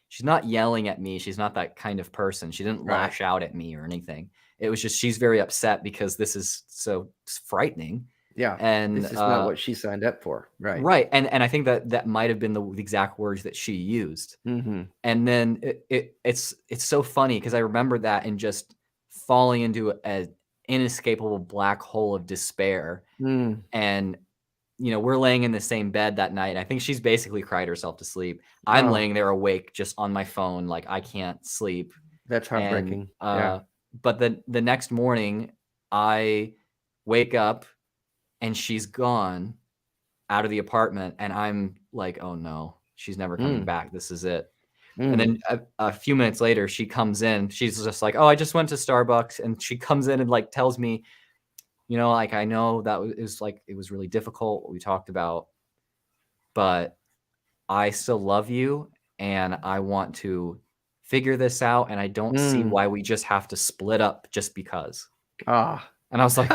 she's not yelling at me. She's not that kind of person. She didn't lash out at me or anything. It was just, she's very upset because this is so frightening. Yeah, and this is not what she signed up for. Right. Right. And I think that might have been the exact words that she used. Mm-hmm. And then it's so funny because I remember that and just falling into an inescapable black hole of despair. And, we're laying in the same bed that night. And I think she's basically cried herself to sleep. I'm laying there awake just on my phone. Like I can't sleep. That's heartbreaking. But the next morning I wake up and she's gone out of the apartment, and I'm like, oh no, she's never coming back. This is it. And then a few minutes later, she comes in. She's just like, oh, I just went to Starbucks. And she comes in and like tells me, like, I know that it was really difficult what we talked about, but I still love you and I want to figure this out. And I don't see why we just have to split up just because. And I was like,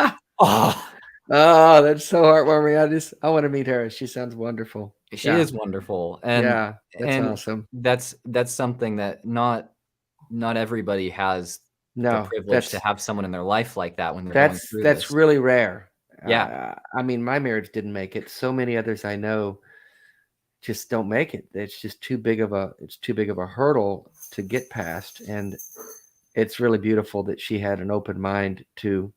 Oh, that's so heartwarming. I want to meet her. She sounds wonderful. She is wonderful. And that's awesome. That's something that not everybody has the privilege to have someone in their life like that when they're going through this. That's really rare. Yeah. I mean, my marriage didn't make it. So many others I know just don't make it. It's just too big of a hurdle to get past. And it's really beautiful that she had an open mind to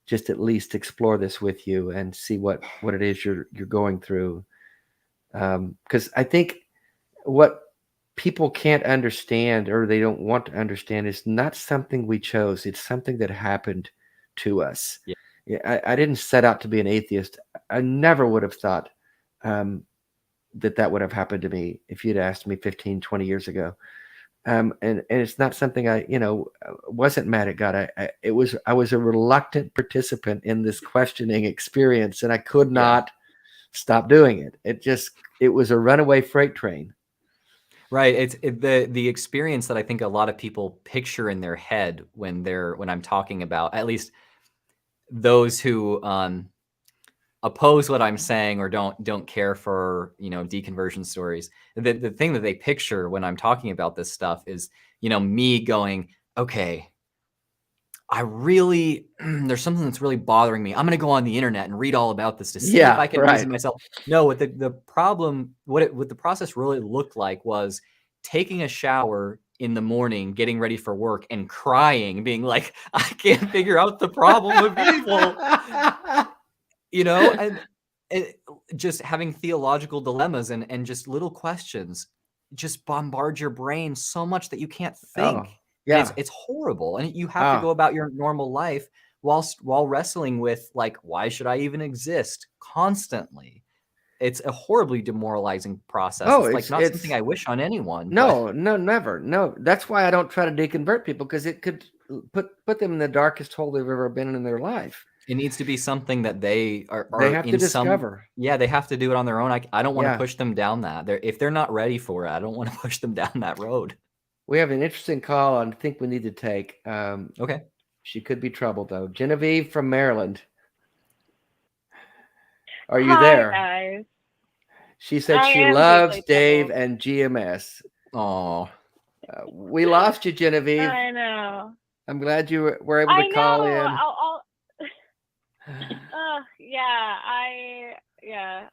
just at least explore this with you and see what it is you're going through. Because I think what people can't understand, or they don't want to understand, is not something we chose. It's something that happened to us. Yeah. I didn't set out to be an atheist. I never would have thought that would have happened to me if you'd asked me 15, 20 years ago. And it's not something I wasn't mad at God. I was a reluctant participant in this questioning experience, and I could not stop doing it. It was a runaway freight train. Right. It's the experience that I think a lot of people picture in their head when I'm talking about, at least those who oppose what I'm saying or don't care for, deconversion stories. The thing that they picture when I'm talking about this stuff is, me going, okay, I really, there's something that's really bothering me. I'm going to go on the internet and read all about this to see if I can reason myself. No, what the problem, what the process really looked like was taking a shower in the morning, getting ready for work, and crying, being like, I can't figure out the problem of evil. And just having theological dilemmas and just little questions just bombard your brain so much that you can't think. It's horrible. And you have to go about your normal life while wrestling with, like, why should I even exist constantly? It's a horribly demoralizing process. It's not something I wish on anyone. No, never. No, that's why I don't try to deconvert people, because it could put them in the darkest hole they've ever been in their life. It needs to be something that they are They have to in discover. Yeah, they have to do it on their own. I don't want to Yeah. push them down that. If they're not ready for it, I don't want to push them down that road. We have an interesting call I think we need to take. Okay. She could be troubled, though. Genevieve from Maryland. Are you Hi, there? guys. She said I she am loves deeply Dave troubled. and GMS. Oh, We lost you, Genevieve. I know. I'm glad you were able to I call know. in.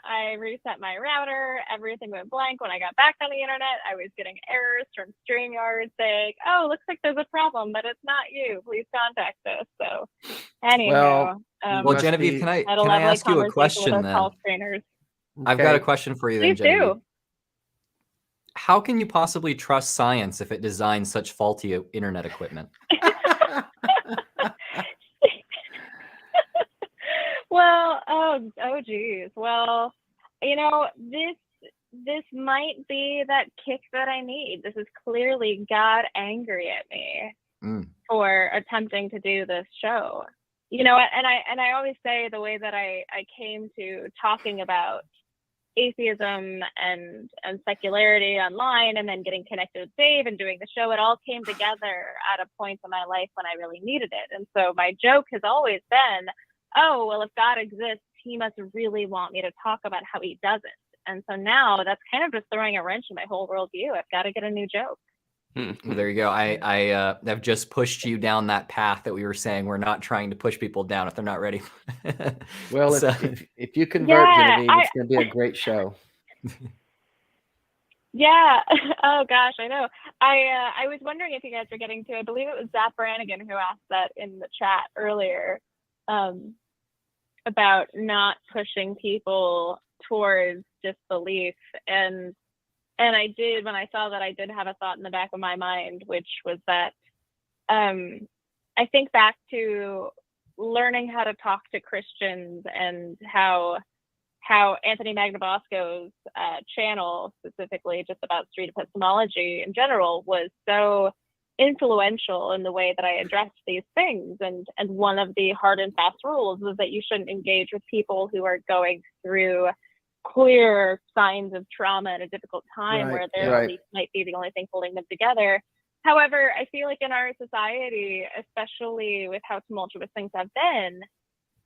I reset my router. Everything went blank when I got back on the internet. I was getting errors from StreamYard saying, "Oh, looks like there's a problem, but it's not you. Please contact us." So, anyhow, well, Genevieve, can I ask you a question with then? call screeners. I've got a question for you then, Please Genevieve. do. How can you possibly trust science if it designs such faulty internet equipment? Well, oh geez. Well, this might be that kick that I need. This is clearly God angry at me for attempting to do this show. And I always say the way that I came to talking about atheism and secularity online, and then getting connected with Dave and doing the show, it all came together at a point in my life when I really needed it. And so my joke has always been, oh, well, if God exists, he must really want me to talk about how he doesn't. And so now that's kind of just throwing a wrench in my whole worldview. I've got to get a new joke. Well, there you go. I have just pushed you down that path that we were saying we're not trying to push people down if they're not ready. Well, So- if you convert, Genevieve, it's going to be a great show. Yeah. Oh gosh, I know. I was wondering if you guys were getting to, I believe it was Zap Brannigan who asked that in the chat earlier, about not pushing people towards disbelief. And I did, when I saw that, I did have a thought in the back of my mind, which was that I think back to learning how to talk to Christians, and how Anthony Magnabosco's channel, specifically just about street epistemology in general, was so influential in the way that I addressed these things. And one of the hard and fast rules is that you shouldn't engage with people who are going through clear signs of trauma at a difficult time, where their belief might be the only thing holding them together. However, I feel like in our society, especially with how tumultuous things have been,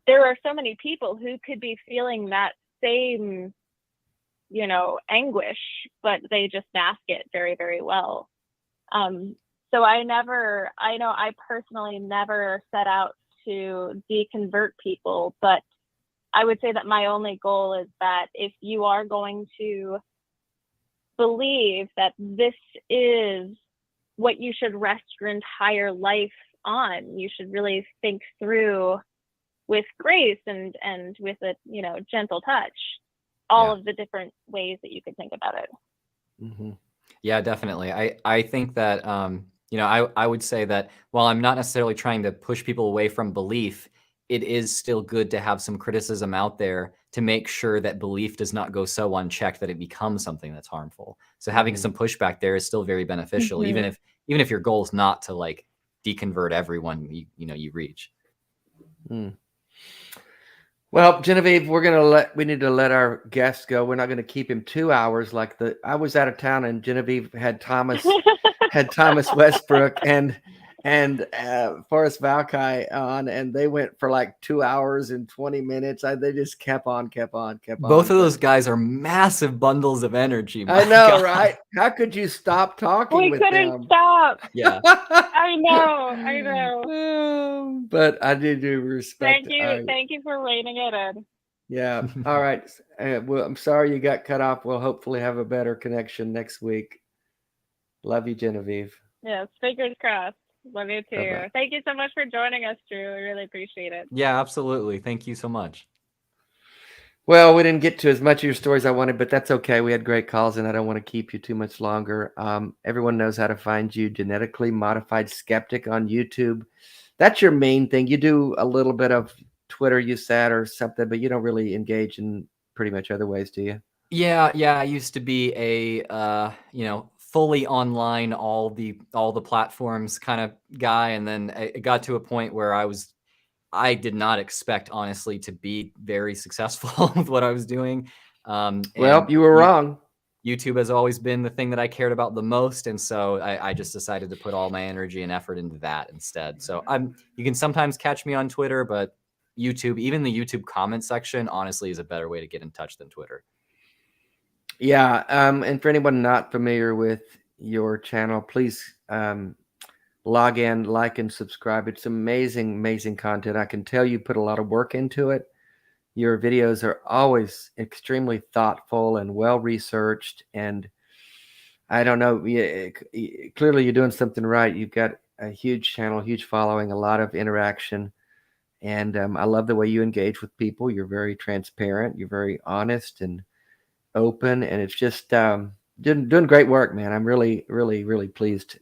there are so many people who could be feeling that same, anguish, but they just mask it very, very well. So I personally never set out to deconvert people, but I would say that my only goal is that if you are going to believe that this is what you should rest your entire life on, you should really think through with grace and with a gentle touch all of the different ways that you could think about it. Mm-hmm. Yeah, definitely. I think that I would say that while I'm not necessarily trying to push people away from belief, it is still good to have some criticism out there to make sure that belief does not go so unchecked that it becomes something that's harmful. So having some pushback there is still very beneficial, even if your goal is not to like deconvert everyone you reach. Well, Genevieve, we need to let our guest go. We're not going to keep him 2 hours I was out of town, and Genevieve had Thomas Westbrook and Forrest Valkai on, and they went for like 2 hours and 20 minutes. They just kept on. Both of those guys are massive bundles of energy. I know, right? How could you stop talking with them? We couldn't stop. Yeah. I know. But I do respect. Thank you for reining it in. Yeah. All right. Well, I'm sorry you got cut off. We'll hopefully have a better connection next week. Love you, Genevieve. Yes, fingers crossed. Love you too. Bye-bye. Thank you so much for joining us, Drew. I really appreciate it. Yeah, absolutely. Thank you so much. Well, we didn't get to as much of your stories I wanted, but that's okay. We had great calls, and I don't want to keep you too much longer. Everyone knows how to find you, Genetically Modified Skeptic on YouTube. That's your main thing. You do a little bit of Twitter, you said, or something, but you don't really engage in pretty much other ways, do you? Yeah. I used to be a fully online, all the platforms kind of guy, and then it got to a point where I was I did not expect, honestly, to be very successful with what I was doing. Well, you were wrong. YouTube has always been the thing that I cared about the most, and so I just decided to put all my energy and effort into that instead. So you can sometimes catch me on Twitter, but YouTube, even the YouTube comment section, honestly, is a better way to get in touch than Twitter. Yeah, and for anyone not familiar with your channel, please log in, like, and subscribe. It's amazing, amazing content. I can tell you put a lot of work into it. Your videos are always extremely thoughtful and well-researched. And I don't know, clearly you're doing something right. You've got a huge channel, huge following, a lot of interaction. And I love the way you engage with people. You're very transparent. You're very honest and open. And it's just doing great work, man. I'm really, really, really pleased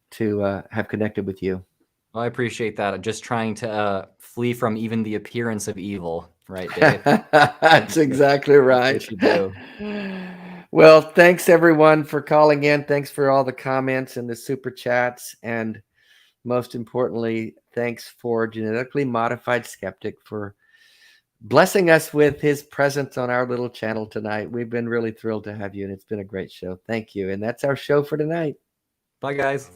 to have connected with you. Well, I appreciate that. I'm just trying to flee from even the appearance of evil, right, Dave? That's exactly right. That's what you do. Well, thanks everyone for calling in. Thanks for all the comments and the super chats. And most importantly, thanks for Genetically Modified Skeptic for blessing us with his presence on our little channel tonight. We've been really thrilled to have you, and it's been a great show. Thank you. And that's our show for tonight. Bye, guys.